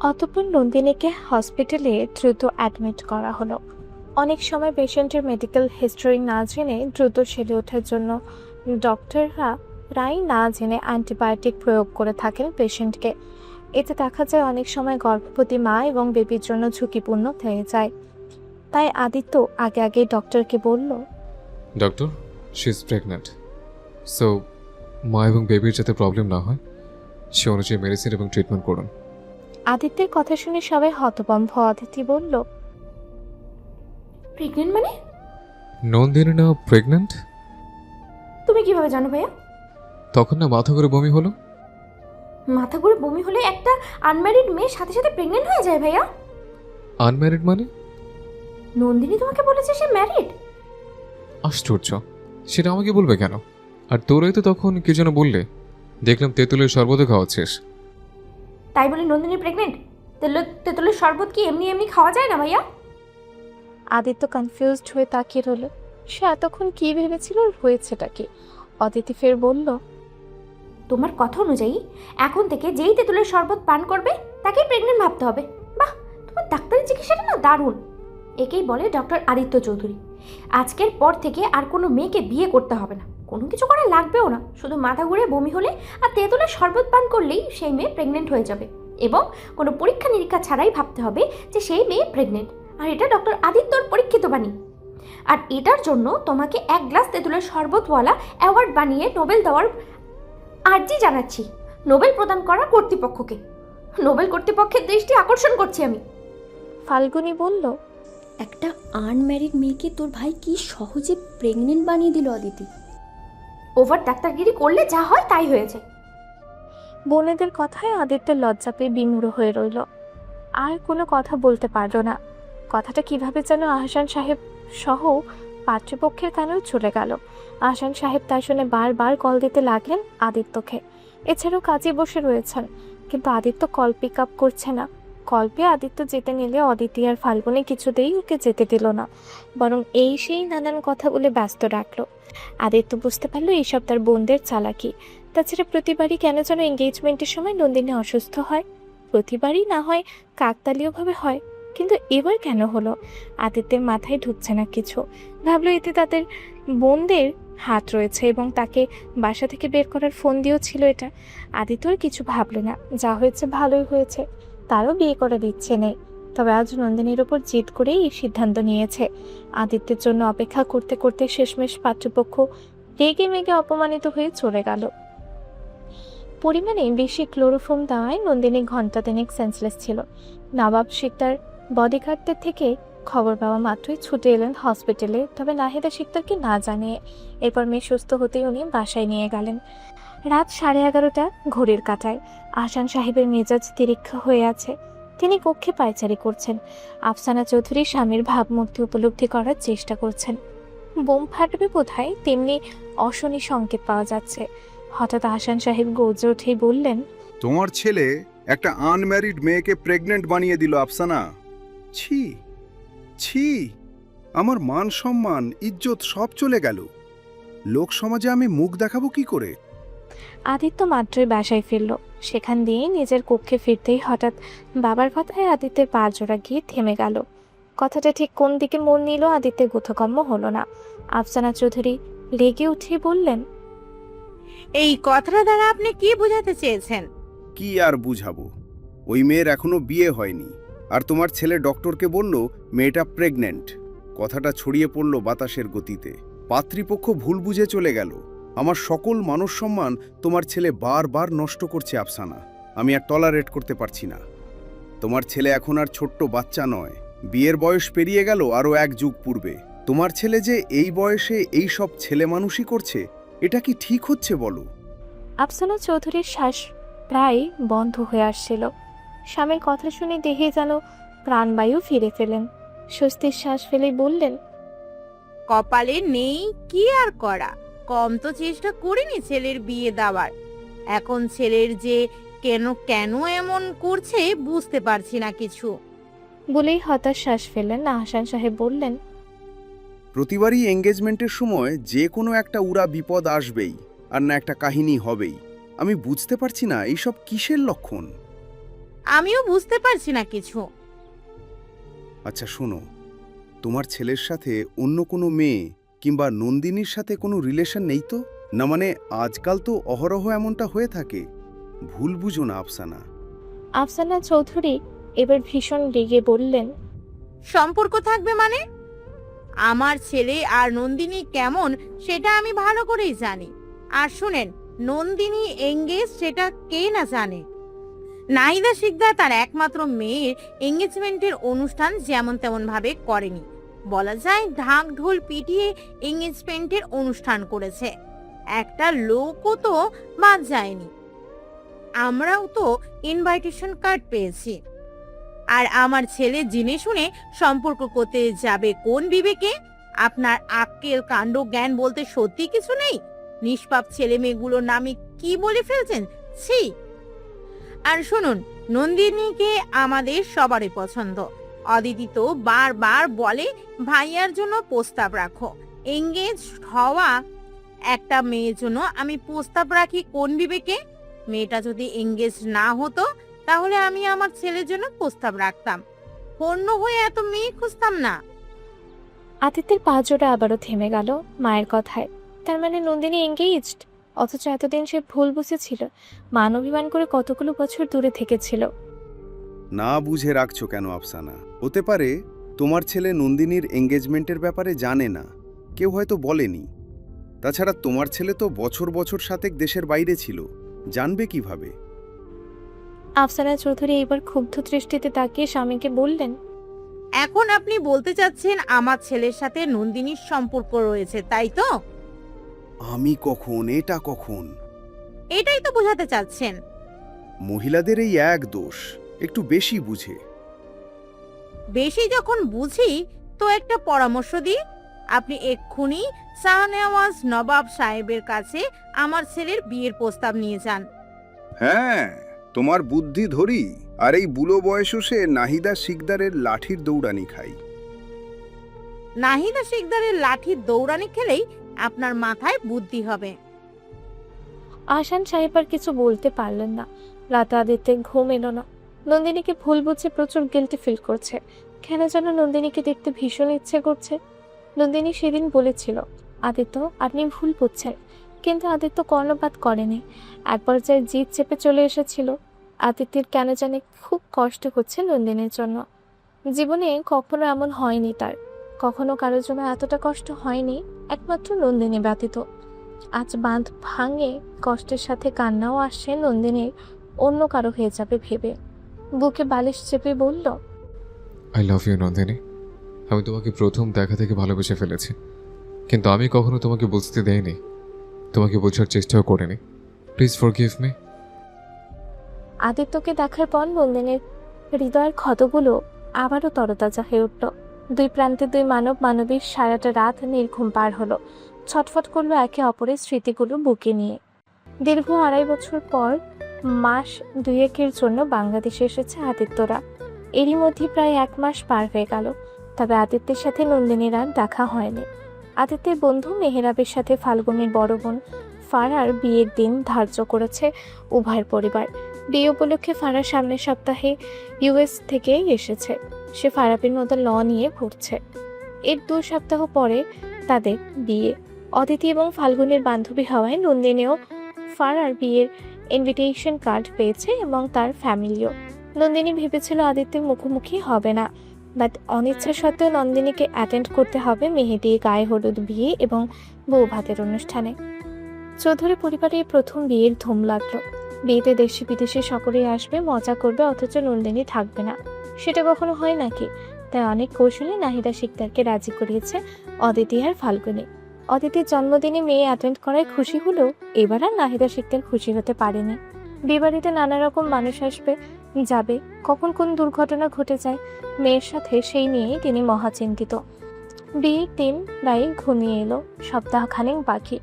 অতঃপর নন্দিনীকে হসপিটালে দ্রুত অ্যাডমিট করা হলো। অনেক সময় পেশেন্টের মেডিকেল হিস্টরি না জেনে দ্রুত সেরে ওঠার জন্য ডক্টররা প্রায় না জেনে অ্যান্টিবায়োটিক প্রয়োগ করে থাকেন পেশেন্টকে। এতে দেখা যায় অনেক সময় গর্ভবতী মা এবং বেবির জন্য ঝুঁকিপূর্ণ হয়ে যায়। তাই আদিত্য আগে আগে ডক্টরকে বলল, doctor, she is pregnant, so মা এবং বেবির যাতে প্রবলেম না হয় সে অনুযায়ী মেডিসিন এবং ট্রিটমেন্ট করুন। আদিত্যের কথা শুনে সবাই হতভম্ব। অদিতি বলল, প্রেগনেন্ট মানে? নন্দিনী না প্রেগন্যান্ট? তুমি কিভাবে জানো ভাইয়া? তখন না মাথা করে বমি হলো। মাথা ঘুরে বমি হলে একটা আনম্যারিড মেয়ে সাথে সাথে প্রেগনেন্ট হয়ে যায় ভাইয়া? আনম্যারিড মানে? নন্দিনী তোমাকে বলেছে সে ম্যারিড? আশ্চর্য, সেটা আমাকে বলবে কেন? আর তোরাই তো তখন কি যেন বললে, দেখলাম তেঁতুলের শরবতও খাওয়াচ্ছিস। তাই বলে নন্দিনী প্রেগনেন্ট? তেঁতুলের শরবত কি এমনি এমনি খাওয়া যায় না ভাইয়া? আদিত্য কনফিউজড হয়ে তাকিয়ে রইল। সে এতক্ষণ কি ভেবেছিল আর হয়েছেটা কি? অদিতি ফের বলল, তোমার কথা অনুযায়ী এখন থেকে যেই তেঁতুলের শরবত পান করবে তাকেই প্রেগনেন্ট ভাবতে হবে। বাহ, তোমার ডাক্তারি চিকিৎসাটা না দারুণ। একেই বলে ডক্টর আদিত্য চৌধুরী। আজকের পর থেকে আর কোনো মেয়েকে বিয়ে করতে হবে না, কোনো কিছু করা লাগবেও না। শুধু মাথা ঘুরে বমি হলে আর তেঁতুলের শরবত পান করলেই সেই মেয়ে প্রেগনেন্ট হয়ে যাবে, এবং কোনো পরীক্ষা নিরীক্ষা ছাড়াই ভাবতে হবে যে সেই মেয়ে প্রেগনেন্ট। আর এটা ডক্টর আদিত্যর পরীক্ষিত বাণী। আর এটার জন্য তোমাকে 1 গ্লাস তেঁতুলের শরবতওয়ালা অ্যাওয়ার্ড বানিয়ে নোবেল দেওয়ার আর্জি জানাচ্ছি নোবেল প্রদান করা কর্তৃপক্ষকে। নোবেল কর্তৃপক্ষের দৃষ্টি আকর্ষণ করছি আমি। ফাল্গুনী বলল, একটা আনম্যারিড মেয়েকে তোর ভাই কি সহজে প্রেগনেন্ট বানিয়ে দিল অদিতি। ওভার ডাক্তারগিরি করলে যা হয় তাই হয়েছে। বোনেদের কথায় আদিত্যের লজ্জা পেয়ে বিমূঢ় হয়ে রইল। আর কোনো কথা বলতে পারল না। কথাটা কিভাবে যেন আহসান সাহেব সহ পাত্রপক্ষের কানেও চলে গেল। আহসান সাহেব তাই শুনে বারবার কল দিতে লাগলেন আদিত্যকে। এছাড়াও কাজে বসে রয়েছেন, কিন্তু আদিত্য কল পিক আপ করছে না। কল পেয়ে আদিত্য যেতে নিলে অদিতি আর ফাল্গুনি কিছুতেই ওকে যেতে দিল না, বরং এই সেই নানান কথা বলে ব্যস্ত রাখলো। আদিত্য বুঝতে পারলো এইসব তার বোনদের চালাকি। তাছাড়া প্রতিবারই কেন যেন এঙ্গেজমেন্টের সময় নন্দিনী অসুস্থ হয়। প্রতিবারই না হয় কাকতালীয়ভাবে হয়, কিন্তু এবার কেন হলো? আদিত্যের মাথায় ঢুকছে না কিছু। ভাবলো এতে তাদের বোনদের হাত রয়েছে এবং তাকে বাসা থেকে বের করার ফোন দিয়েও ছিল এটা। আদিত্য আর কিছু ভাবলো না, যা হয়েছে ভালোই হয়েছে। তারও বিয়ে করার ইচ্ছে নেই, তবে আজ নন্দিনীর ওপর জিদ করেই এই সিদ্ধান্ত নিয়েছে। আদিত্যের জন্য অপেক্ষা করতে করতে শেষমেশ পাত্রপক্ষ রেগে মেগে অপমানিত হয়ে চলে গেল। পরিমাণে বেশি ক্লোরোফর্ম দেওয়ায় নন্দিনী ঘন্টা দিনেক সেন্সলেস ছিল। নবাব শিকদার বডিগার্ডদের থেকে খবর পাওয়া মাত্রই ছুটে এলেন হসপিটালে, তবে নাহিদা শিকদারকে না জানিয়ে। এরপর মেয়ে সুস্থ হতেই উনি বাসায় নিয়ে গেলেন। রাত 11:30 ঘড়ির কাঁটায়। আহসান সাহেবের মেজাজ তিরিক্ষা হয়ে আছে। তিনি কক্ষে পায়চারি করছেন। আফসানা চৌধুরী স্বামীর ভাবমূর্তি উপলব্ধি করার চেষ্টা করছেন। বোম ফাটবে বোধহয় তেমনি অশনি সংকেত পাওয়া যাচ্ছে। হঠাৎ আহসান সাহেব গর্জে উঠেই বললেন, তোমার ছেলে একটা আনম্যারিড মেয়েকে প্রেগনেন্ট বানিয়ে দিল আফসানা। ছি ছি, আমার মান সম্মান ইজ্জত সব চলে গেল। লোক সমাজে আমি মুখ দেখাবো কি করে? আদিত্য মাত্রই বাসায় ফিরল। সেখান দিয়ে নিজের কক্ষে ফিরতেই হঠাৎ বাবার কথায় আদিত্যের পা জোড়া গিয়ে থেমে গেল। কথাটা ঠিক কোন দিকে মন নিল আদিত্যের বোধগম্য হলো না। আফসানা চৌধুরী রেগে উঠে বললেন, এই কথাটা দ্বারা আপনি কি বোঝাতে চেয়েছেন? কি আর বুঝাবো, ওই মেয়ের এখনো বিয়ে হয়নি, আর তোমার ছেলে ডক্টরকে বলল মেয়েটা প্রেগনেন্ট। কথাটা ছড়িয়ে পড়ল বাতাসের গতিতে। পাত্রীপক্ষ ভুল বুঝে চলে গেল। আমার সকল মানস সম্মান তোমার ছেলে বারবার নষ্ট করছে আফসানা। আমি আর টলারেট করতে পারছি না। তোমার ছেলে এখন আর ছোট্ট বাচ্চা নয়, বিয়ের বয়স পেরিয়ে গেল আরও 1 যুগ পূর্বে। তোমার ছেলে যে এই বয়সে এই সব ছেলে মানুষই করছে, এটা কি ঠিক হচ্ছে বলো? আফসানা চৌধুরীর শ্বাস প্রায় বন্ধ হয়ে আসছিল। স্বামীর কথা শুনে দেহে যেন প্রাণবায়ু ফিরে পেলেন। স্বস্তির শ্বাস ফেলেই বললেন, কপালে নেই কি আর করা, কম তো চেষ্টা করিনি ছেলের বিয়ে দেওয়ার। এখন ছেলের যে কেন কেন এমন করছে বুঝতে পারছি না কিছু। বলেই হতাশ শ্বাস ফেললেন। আহসান সাহেব বললেন, প্রতিবারই এঙ্গেজমেন্টের সময় যে কোনো একটা উড়া বিপদ আসবেই, আর না একটা কাহিনী হবেই। আমি বুঝতে পারছি না এইসব কিসের লক্ষণ। আমিও বুঝতে পারছি না কিছু। আচ্ছা শোনো, তোমার ছেলের সাথে অন্য কোনো মেয়ে কিংবা নন্দিনীর সাথে কোনো রিলেশন নেই তো? না মানে আজকাল তো অহরহ এমনটা হয়ে থাকে। ভুল বুঝো না আফসানা। আফসানা চৌধুরী এবার ভীষণ রেগে বললেন, সম্পর্ক থাকবে মানে? আমার ছেলে আর নন্দিনী কেমন সেটা আমি ভালো করেই জানি। আর শুনেন, নন্দিনী এঙ্গেজ সেটা কে না জানে। নাহিদা শিকদার তার একমাত্র মেয়ের এঙ্গেজমেন্টের অনুষ্ঠান যেমন তেমন ভাবে করেনি, বলা যায় ঢাক ঢোল পিটিয়ে এঙ্গেজমেন্টের অনুষ্ঠান করেছে। একটা লোকও তো বাদ যায়নি। আমরাও তো ইনভাইটেশন কার্ড পেয়েছি। আর আমার ছেলে জেনে শুনে সম্পর্ক করতে যাবে কোন বিবেকে? আপনার আক্কেল কাণ্ড জ্ঞান বলতে সত্যি কিছু নেই? নিষ্পাপ ছেলে মেয়েগুলোর নামে কি বলে ফেলছেন, ছি! আর শুনুন, নন্দিনীকে আমাদের সবারই পছন্দ। অদিতি তো বারবার বলে ভাইয়ার জন্য প্রস্তাব রাখো। এঙ্গেজ হওয়া একটা মেয়ের জন্য আমি প্রস্তাব রাখি কোন বিবেকে? মেয়েটা যদি এঙ্গেজ না হতো তাহলে আমি আমার ছেলের জন্য প্রস্তাব রাখতাম, হন্য হয়ে এত মেয়ে খুঁজতাম না। আদিত্যের পা জোড়া আবারও থেমে গেল মায়ের কথায়। তার মানে নন্দিনী এঙ্গেজড, অথচ এতদিন সে ভুল বুঝেছিল। মান অভিমান করে কতগুলো বছর দূরে থেকেছিল। না বুঝে রাখছো কেন আফসানা? হতে পারে তোমার ছেলে নন্দিনীর এঙ্গেজমেন্টের ব্যাপারে জানে না, কেউ হয়তো বলেনি। তাছাড়া তোমার ছেলে তো বছর বছর সাতেক দেশের বাইরে ছিল, জানবে কিভাবে? আফসানা চৌধুরী এবার ক্ষুব্ধ দৃষ্টিতে তাকিয়ে স্বামীকে বললেন, এখন আপনি বলতে চাচ্ছেন আমার ছেলের সাথে নন্দিনীর সম্পর্ক রয়েছে, তাই তো? আমি কখন, এটা কখন? এটাই তো বোঝাতে চাচ্ছেন। মহিলাদের এই এক দোষ, একটু বেশি বুঝে। বেশি যখন বুঝি তো একটা পরামর্শ দিই। আপনি এক্ষুনি শাহনেওয়াজ নবাব সাহেবের কাছে আমার ছেলের বিয়ের প্রস্তাব নিয়ে যান। হ্যাঁ, তোমার বুদ্ধি ধরি, আর এই বুড়ো বয়সও সে নাহিদা শিকদারের লাঠির দৌড়ানি খাই। নাহিদা শিকদারের লাঠির দৌড়ানি খেলেই আপনার মাথায় বুদ্ধি হবে। আহসান সাহেব আর কিছু বলতে পারলেন না। রাতে আদিত্যের ঘুম এলো না। নন্দিনীকে ভুল বুঝে প্রচুর গিল্টি ফিল করছে। কেন যেন নন্দিনীকে দেখতে ভীষণ ইচ্ছে করছে। নন্দিনী সেদিন বলেছিল, আদিত্য আপনি ভুল বুঝছেন, কিন্তু আদিত্য কর্ণপাত করেনি। এক পর্যায়ে জিদ চেপে চলে এসেছিল। আদিত্যের কেন জানে খুব কষ্ট হচ্ছে নন্দিনীর জন্য। জীবনে কখনো এমন হয়নি তার, কখনো কারোর জন্য এতটা কষ্ট হয়নি, একমাত্র নন্দিনী ব্যতীত। আজ বাঁধ ভাঙে কষ্টের সাথে কান্নাও আসছে নন্দিনীর, অন্য কারো হয়ে যাবে ভেবে। বুকে বালিশ চেপে বলল, আই লাভ ইউ নন্দিনী। আমি তোমাকে প্রথম দেখা থেকে ভালোবেসে ফেলেছি, কিন্তু আমি কখনো তোমাকে বুঝতে দেইনি, তোমাকে বোঝার চেষ্টাও করিনি। Please forgive me. আদিত্যকে দেখার পর নন্দিনীর হৃদয়ের ক্ষতগুলো আবারও তরতাজা হয়ে উঠল। দুই প্রান্তে দুই মানব মানবীর সারাটা রাত নির্ঘুম পার হলো। ছটফট করলো একে অপরের স্মৃতিগুলো বুকে নিয়ে। দীর্ঘ 2.5 বছর পর মাস দুয়েকের জন্য বাংলাদেশে এসেছে আদিত্যরা। এরই মধ্যে প্রায় 1 মাস পার হয়ে গেল। তবে আদিত্যের সাথে নন্দিনীর আর দেখা হয়নি। আদিত্যের বন্ধু মেহেরাবের সাথে ফাল্গুনের বড় বোন ফারার বিয়ের দিন ধার্য করেছে উভয়ের পরিবার। বিয়ে উপলক্ষে ফারার সামনের সপ্তাহে ইউএস থেকে এসেছে। সে ফারাবির মতো ল নিয়ে ঘুরছে। এর 2 সপ্তাহ পরে তাদের বিয়ে। অদিতি এবং ফাল্গুনের বান্ধবী হওয়ায় নন্দিনীও ফারার বিয়ের ইনভিটেশন কার্ড পেয়েছে এবং তার ফ্যামিলিও। নন্দিনী ভেবেছিল আদিত্যের মুখোমুখি হবে না, বাট অনিচ্ছা সত্ত্বেও নন্দিনীকে অ্যাটেন্ড করতে হবে মেহেদি, গায়ে হলুদ, বিয়ে এবং বউ ভাতের অনুষ্ঠানে। চৌধুরী পরিবারে প্রথম বিয়ের ধুম লাগলো। বিয়েতে দেশি বিদেশে সকলেই আসবে, মজা করবে, অথচ নন্দিনী থাকবে না। সেটা কখনো হয় নাকি? তাই অনেক কৌশলে নাহিদা শিকদারকে রাজি করিয়েছে অদিতি আর ফাল্গুনি। অদিতির জন্মদিনে মেয়ে অ্যাটেন্ড করায় খুশি হলেও এবার আর নাহিদা শিকদার খুশি হতে পারেনি। বিয়েবাড়িতে নানা রকম মানুষ আসবে যাবে, কখন কোন দুর্ঘটনা ঘটে যায় মেয়ের সাথে, সেই নিয়েই তিনি মহাচিন্তিত। বিয়ের দিন প্রায় ঘনিয়ে এলো, সপ্তাহখানেক বাকি।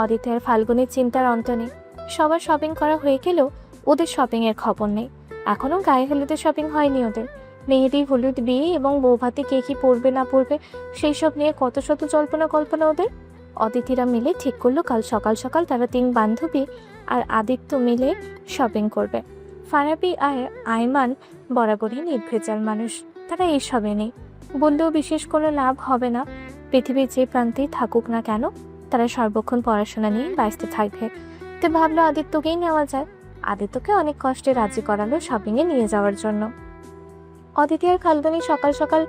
অদিতি আর ফাল্গুনির চিন্তার অন্ত নেই। সবার শপিং করা হয়ে গেলেও ওদের শপিং এর খবর নেই। এখনো গায়ে হলুদের শপিং হয়নি ওদের। মেহেদি, হলুদ, বিয়ে এবং বৌভাতে কে কি পরবে না পরবে সেই সব নিয়ে কত শত জল্পনা কল্পনা ওদের। অদিতিরা মিলে ঠিক করলো কাল সকাল সকাল তারা 3 বান্ধবী আর আদিত্য মিলে শপিং করবে। ফারাবি আর আয়মান বরাবরই নির্ভেজাল মানুষ, তারা এইসবে নেই। বললেও বিশেষ কোনো লাভ হবে না। পৃথিবীর যে প্রান্তেই থাকুক না কেন, তারা সর্বক্ষণ পড়াশোনা নিয়ে ব্যস্ত থাকবে। তো ভাবলো আদিত্যকেই নেওয়া যায়। আদিত্যকে অনেক কষ্টে রাজি করালো শপিংয়ে নিয়ে যাওয়ার জন্য। অদিতি আর খালদনি সকাল সকাল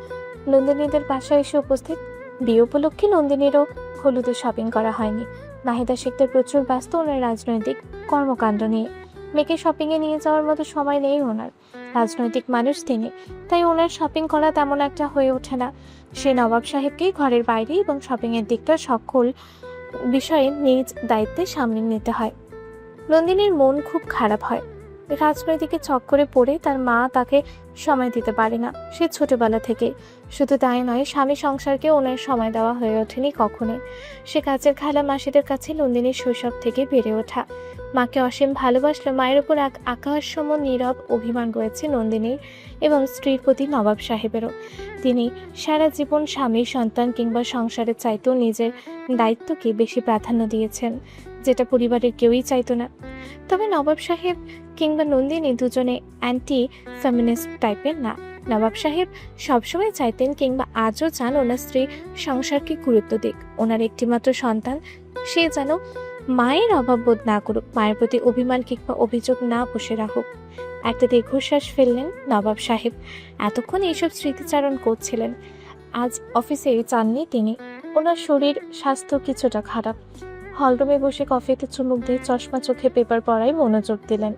নন্দিনীদের বাসায় এসে উপস্থিত। বিয়ে উপলক্ষে নন্দিনীরও হলুদে শপিং করা হয়নি। নাহিদা শিখতে প্রচুর ব্যস্ত ওনার রাজনৈতিক কর্মকাণ্ড নিয়ে। মেয়েকে শপিংয়ে নিয়ে যাওয়ার মতো সময় নেই ওনার। রাজনৈতিক মানুষ তিনি, তাই ওনার শপিং করা তেমন একটা হয়ে ওঠে না। সে নবাব সাহেবকেই ঘরের বাইরে এবং শপিংয়ের দিকটা সকল বিষয়ে নিজ দায়িত্বে সামলে নিতে হয়। নন্দিনীর মন খুব খারাপ হয়। রাজনৈতিকে চক্করে পড়ে তার মা তাকে সময় দিতে পারে না। সে ছোটবেলা থেকে, শুধু তাই নয়, স্বামী সংসারকে ওনার সময় দেওয়া হয়ে ওঠেনি কখনোই। সে কাজের খালা মাসিদের কাছে নন্দিনীর শৈশব থেকে বেড়ে ওঠা। মাকে অসীম ভালোবাসলে মায়ের উপর এক আকাশসম নীরব অভিমান রয়েছে নন্দিনীর এবং স্ত্রীর প্রতি নবাব সাহেবেরও। তিনি সারা জীবন স্বামী, সন্তান কিংবা সংসারের চাইতেও নিজের দায়িত্বকে বেশি প্রাধান্য দিয়েছেন, যেটা পরিবারের কেউই চাইতো না। তবে নবাব সাহেব কিংবা নন্দিনী দুজনে অ্যান্টি ফেমিনিস্ট টাইপের না। নবাব সাহেব সবসময় চাইতেন কিংবা আজও চান ওনার স্ত্রী সংসারকে গুরুত্ব দিক। ওনার একটিমাত্র সন্তান, সে যেন মায়ের অভাব বোধ না করুক, মায়ের প্রতি অভিমান কিংবা অভিযোগ না বসে রাখুক। একটা দীর্ঘশ্বাস ফেললেন নবাব সাহেব। এতক্ষণ এইসব স্মৃতিচারণ করছিলেন। আজ অফিসে চাননি তিনি। ওনার শরীর স্বাস্থ্য কিছুটা খারাপ। হলরুমে বসে কফিতে চুমুক দিয়ে চশমা চোখে পেপার পড়ায় মনোযোগ দিলেন।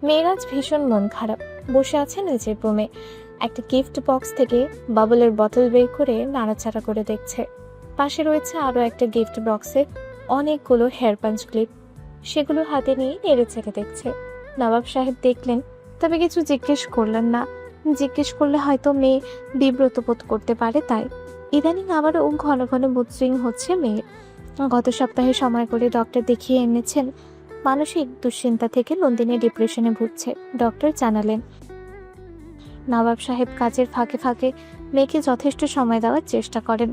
মেয়েরাজ ভীষণ মন খারাপ। বসে আছে নিজের রুমে। একটা গিফট বক্স থেকে বাবলের বোতল বের করে নাড়াচাড়া করে দেখছে। পাশে রয়েছে আরও একটা গিফট বক্সে অনেকগুলো হেয়ার পাঞ্চ ক্লিপ। সেগুলো হাতে নিয়ে নেড়ে চেড়ে দেখছে। নবাব সাহেব দেখলেন, তবে কিছু জিজ্ঞেস করলেন না। জিজ্ঞেস করলে হয়তো মেয়ে বিব্রত বোধ করতে পারে, তাই। ইদানিং আবারও ঘন ঘন মুড সুইং হচ্ছে মেয়ের। গত সপ্তাহে সময় করে ডক্টর দেখিয়ে এনেছেন। মানসিক দুশ্চিন্তা থেকে নন্দিনী ডিপ্রেশনে ভুগছে, ডক্টর জানালেন। নবাব সাহেব কাজের ফাঁকে ফাঁকে মেয়েকে যথেষ্ট সময় দেওয়ার চেষ্টা করেন।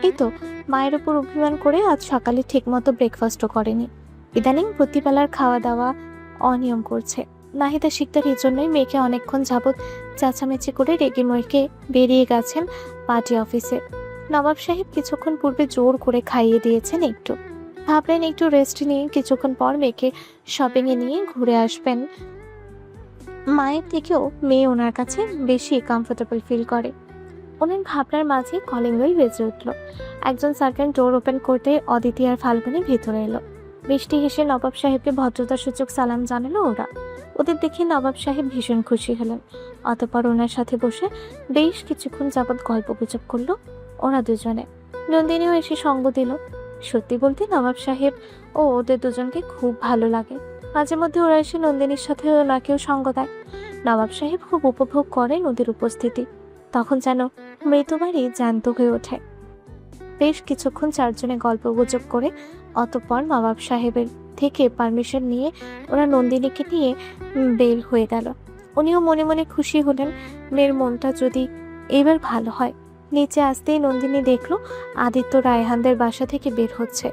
এই তো মায়ের উপর অভিমান করে আজ সকালে ঠিকমতো ব্রেকফাস্টও করেনি। ইদানিং প্রতিবেলার খাওয়া দাওয়া অনিয়ম করছে। নাহিদা শিকদার এই জন্যই মেয়েকে অনেকক্ষণ যাবৎ চেঁচামেচি করে রেগে মইকে বেরিয়ে গেছেন পার্টি অফিসে। নবাব সাহেব কিছুক্ষণ পূর্বে জোর করে খাইয়ে দিয়েছেন একটু। ভাবলেন একটু রেস্ট নিয়ে কিছুক্ষণ পর মেয়েকে শপিংয়ে নিয়ে ঘুরে আসবেন। মায়ের থেকেও মেয়ে ওনার কাছে বেশি কমফোর্টেবল ফিল করে। ওনার ভাবনার মাঝে কলিং বেল বেজে উঠল। একজন সার্ভেন্ট ডোর ওপেন করতে অদিতি আর ফাল্গুনি ভেতরে এলো। মিষ্টি হেসে নবাব সাহেবকে ভদ্রতাসূচক সালাম জানালো ওরা। ওদের দেখে নবাব সাহেব ভীষণ খুশি হলেন। অতঃপর ওনার সাথে বসে বেশ কিছুক্ষণ যাবৎ গল্প গুজব করলো ওরা দুজনে। নন্দিনীও এসে সঙ্গ দিল। সত্যি বলতে নবাব সাহেব ও ওদের দুজনকে খুব ভালো লাগে। মাঝে মধ্যে ওরা এসে নন্দিনীর সাথে ওনাকেও সঙ্গ দেয়। নবাব সাহেব খুব উপভোগ করেন ওদের উপস্থিতি। তখন যেন মৃতবাড়ি জ্যান্ত হয়ে ওঠে। বেশ কিছুক্ষণ চারজনে গল্প গুজব করে অতঃপর নবাব সাহেবের থেকে পারমিশন নিয়ে ওরা নন্দিনীকে নিয়ে বের হয়ে গেল। উনিও মনে মনে খুশি হলেন, মেয়ের মনটা যদি এবার ভালো হয়। নিচে আসতেই নন্দিনী দেখলো আদিত্য রায়হানদের বাসা থেকে বের হচ্ছে।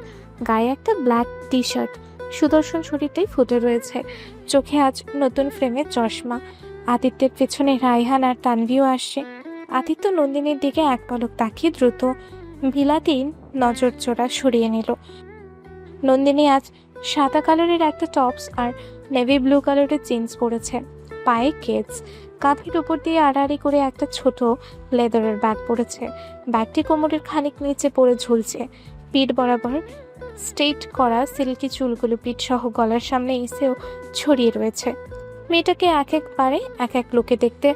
গায়ে একটা ব্ল্যাক টি শার্ট, সুদর্শন শরীরটাই ফুটে রয়েছে। চোখে আজ নতুন ফ্রেমের চশমা। আদিত্যের পেছনে রায়হান আর তানভিও আসছে। আদিত্য নন্দিনীর দিকে এক পলক তাকিয়ে দ্রুত বিলাতি নজর চোরা সরিয়ে নিল। নন্দিনী আজ সাদা কালারের একটা টপস আর নেভি ব্লু কালারের জিন্স পরেছে। পায়ে কেটস, কাঁধের উপর দিয়ে আড়াআড়ি করে একটা ছোট লেদারের ব্যাগ পরেছে। ব্যাগটি কোমরের খানিক নিচে পড়ে ঝুলছে। পিঠ বরাবর স্ট্রেট করা সিল্কি চুলগুলো পিঠ সহ গলার সামনে এসেও ছড়িয়ে রয়েছে। মেয়েটাকে এক একবারে এক এক লোকে দেখতে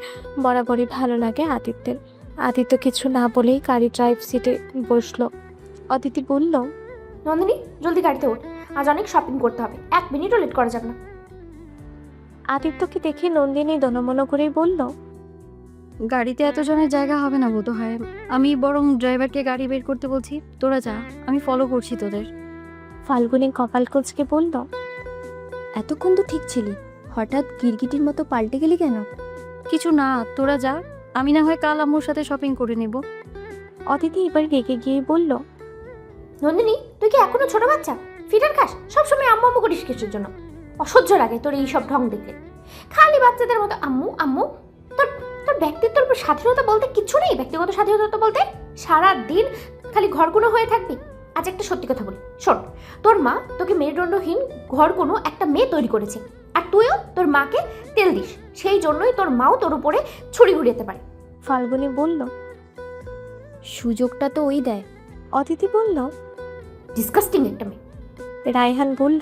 বরাবরই ভালো লাগে আদিত্যের। আদিত্য কিছু না বলেই গাড়ি ড্রাইভ সিটে বসলো। অদিতি বলল, নন্দিনী, জলদি গাড়িতে ওঠ, আজ অনেক শপিং করতে হবে, 1 মিনিটও লেট করা যাবে না। আদিত্যকে দেখে নন্দিনী দনমনো করেই বলল, গাড়িতে এতজনের জায়গা হবে না বোধ হয়। আমি বরং ড্রাইভারকে গাড়ি বের করতে বলছি, তোরা যা, আমি ফলো করছি তোদের। ফাল্গুনি কপাল কুঁচকে বলল, এতক্ষণ তো ঠিক ছিলি, হঠাৎ গিরগিটির মতো পাল্টে গেলি কেন? কিছু না, তোরা যা, আমি না হয় কাল আম্মুর সাথে শপিং করে নেব। অদিতি এবার রেগে গিয়ে বলল, নন্দিনী, তুই কি এখনো ছোট বাচ্চা? ফিটার খাস, সবসময় আম্মু আম্মু করিস কিসের জন্য? অসহ্য লাগে তোর এই সব ঢং দেখে। খালি বাচ্চাদের মতো আম্মু আম্মু। তোর তোর ব্যক্তিত্বের উপর স্বাধীনতা বলতে কিচ্ছু নেই, ব্যক্তিগত স্বাধীনতা বলতে? সারা দিন খালি ঘরকুনো হয়ে থাকবি। আজ একটা সত্যি কথা বলি, শোন, তোর মা তোকে মেরুদণ্ডহীন ঘরকুনো একটা মেয়ে তৈরি করেছে, আর তুইও তোর মাকে তেল দিস, সেই জন্যই তোর মাও তোর উপরে ছুরি ঘুরিয়ে পারে। ফাল্গুনি বলল। সুযোগটা তো ওই দেয়। অদিতি বলল। ডিসকাস্টিং একটা মেয়ে। রায়হান বলল।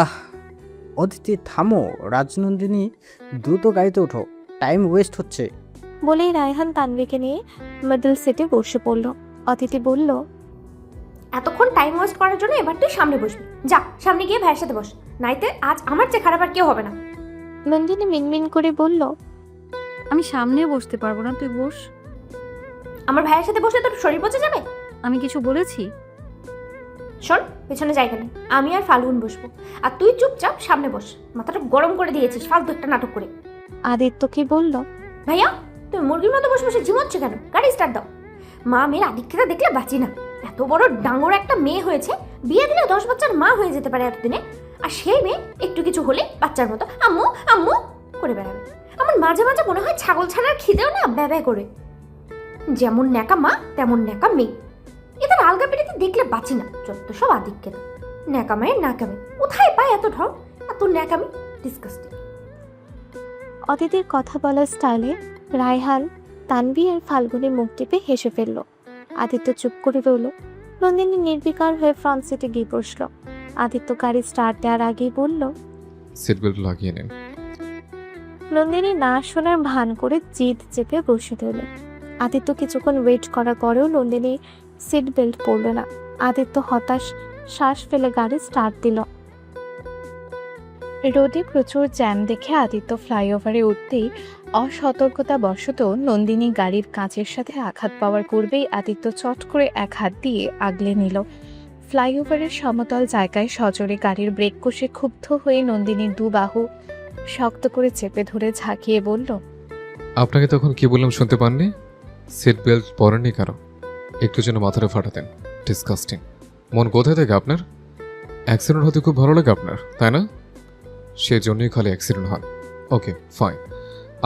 আহ অদিতি থামো, রাজনন্দিনী দ্রুত গাড়িতে ওঠো, টাইম ওয়েস্ট হচ্ছে। বলেই রায়হান তানভীকে নিয়ে মিডল সিটে বসে পড়ল। অদিতি বলল। এতক্ষণ টাইম ওয়েস্ট করার জন্য এবার তুই সামনে বসবি, যা সামনে গিয়ে ভাইয়ের সাথে বস, নাইতে আজ আমার চেয়ে খারাপ আর কেউ হবে না। নন্দিনী মিনমিন করে বলল। আমি সামনে বসতে পারবো না, তুই বস। আমার ভাইয়ের সাথে বসলে তোর শরীর পচে যাবে। আমি কিছু বলেছি? শোন, পেছনে জায়গা নেই, আমি আর ফাল্গুন বসবো, আর তুই চুপচাপ সামনে বস। মাথাটা গরম করে দিয়েছিস ফালতু একটা নাটক করে। আদিত্য কি বলল। ভাইয়া, তুমি মুরগির মতো বসে বসে ঝিমোচ্ছ কেন? গাড়ি স্টার্ট দাও। মা মেয়ের আদিক্ষেতা দেখলে বাঁচি না। এত বড় ডাঙর একটা মেয়ে হয়েছে, বিয়ে দিলে 10 বাচ্চার মা হয়ে যেতে পারে এতদিনে, আর সেই মেয়ে একটু কিছু হলে বাচ্চার মতো আম্মু আম্মু করে বেড়াবে। আমার মাঝে মাঝে মনে হয় ছাগল ছানার খিদেও না ব্যয় করে। যেমন ন্যাকা মা তেমন ন্যাকা মেয়ে। এদের আলগা পেটিতে দেখলে বাঁচি না, যত সব আদিক্ষেতা। ন্যাকা মায়ের নাকামে কোথায় পায় এত ঢং, এত ন্যাকামি, ডিসকাস্টিং। অদিতির কথা বলার স্টাইলে রায়হান, তানভী আর ফাল্গুনি মুখ টিপে হেসে ফেলল। আদিত্য চুপ করে রইল। নন্দিনী নির্বিকার হয়ে ফ্রন্ট সিটে গিয়ে বসল। আদিত্য গাড়ি স্টার্ট দেওয়ার আগেই বলল। সিট বেল্ট লাগিয়ে নিন। নন্দিনী না শোনার ভান করে জিদ চেপে বসে রইল। আদিত্য কিছুক্ষণ ওয়েট করার পরেও নন্দিনী সিট বেল্ট পরল না। আদিত্য হতাশ শ্বাস ফেলে গাড়ি স্টার্ট দিল। রোদে প্রচুর জ্যাম দেখে আদিত্য ফ্লাইওভারে উঠতেই অসতর্কতাবশত নন্দিনী গাড়ির কাঁচের সাথে আঘাত পাওয়ার পূর্বেই আদিত্য চট করে এক হাত দিয়ে আগলে নিল। ফ্লাইওভারের সমতল জায়গায় সজোরে গাড়ির ব্রেক কষে ক্ষুব্ধ হয়ে নন্দিনীর দু বাহু শক্ত করে চেপে ধরে ঝাঁকিয়ে বলল। আপনাকে তখন কি বললাম শুনতে পাননি? সিট বেল্ট পরেননি কেন? একটু যেন মাথাটা ফাটাতেন। ডিসকাস্টিং। মন কোথায় থাকে আপনার? অ্যাক্সিডেন্ট হতে খুব ভালো লাগে আপনার, তাই না? সেজন্যই খালি অ্যাক্সিডেন্ট হন। ওকে ফাইন,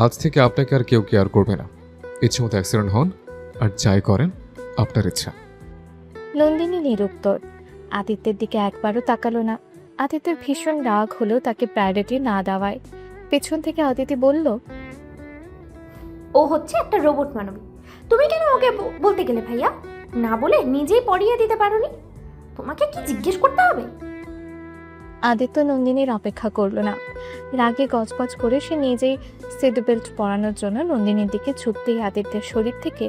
আজ থেকে আপনাকে আর কেউ কেয়ার করবে না। ইচ্ছে মতো অ্যাক্সিডেন্ট হন আর যাই করেন আপনার ইচ্ছা। নন্দিনী নিরুত্তর। আদিত্যের দিকে একবারও তাকালো না। আদিত্যের ভীষণ রাগ হলেও তাকে প্রায়োরিটি না দেওয়ায় পেছন থেকে অদিতি বলল। ও হচ্ছে একটা রোবট মানবী। তুমি কেন ওকে বলতে গেলে ভাইয়া? না বলে নিজেই পড়িয়ে দিতে পারোনি? তোমাকে কি জিজ্ঞেস করতে হবে? আদিত্য নন্দিনীর অপেক্ষা করল না। রাগে গজগজ করে সে নিজেই সিট বেল্ট পরানোর জন্য নন্দিনীর দিকে ছুটতেই আদিত্যের শরীর থেকে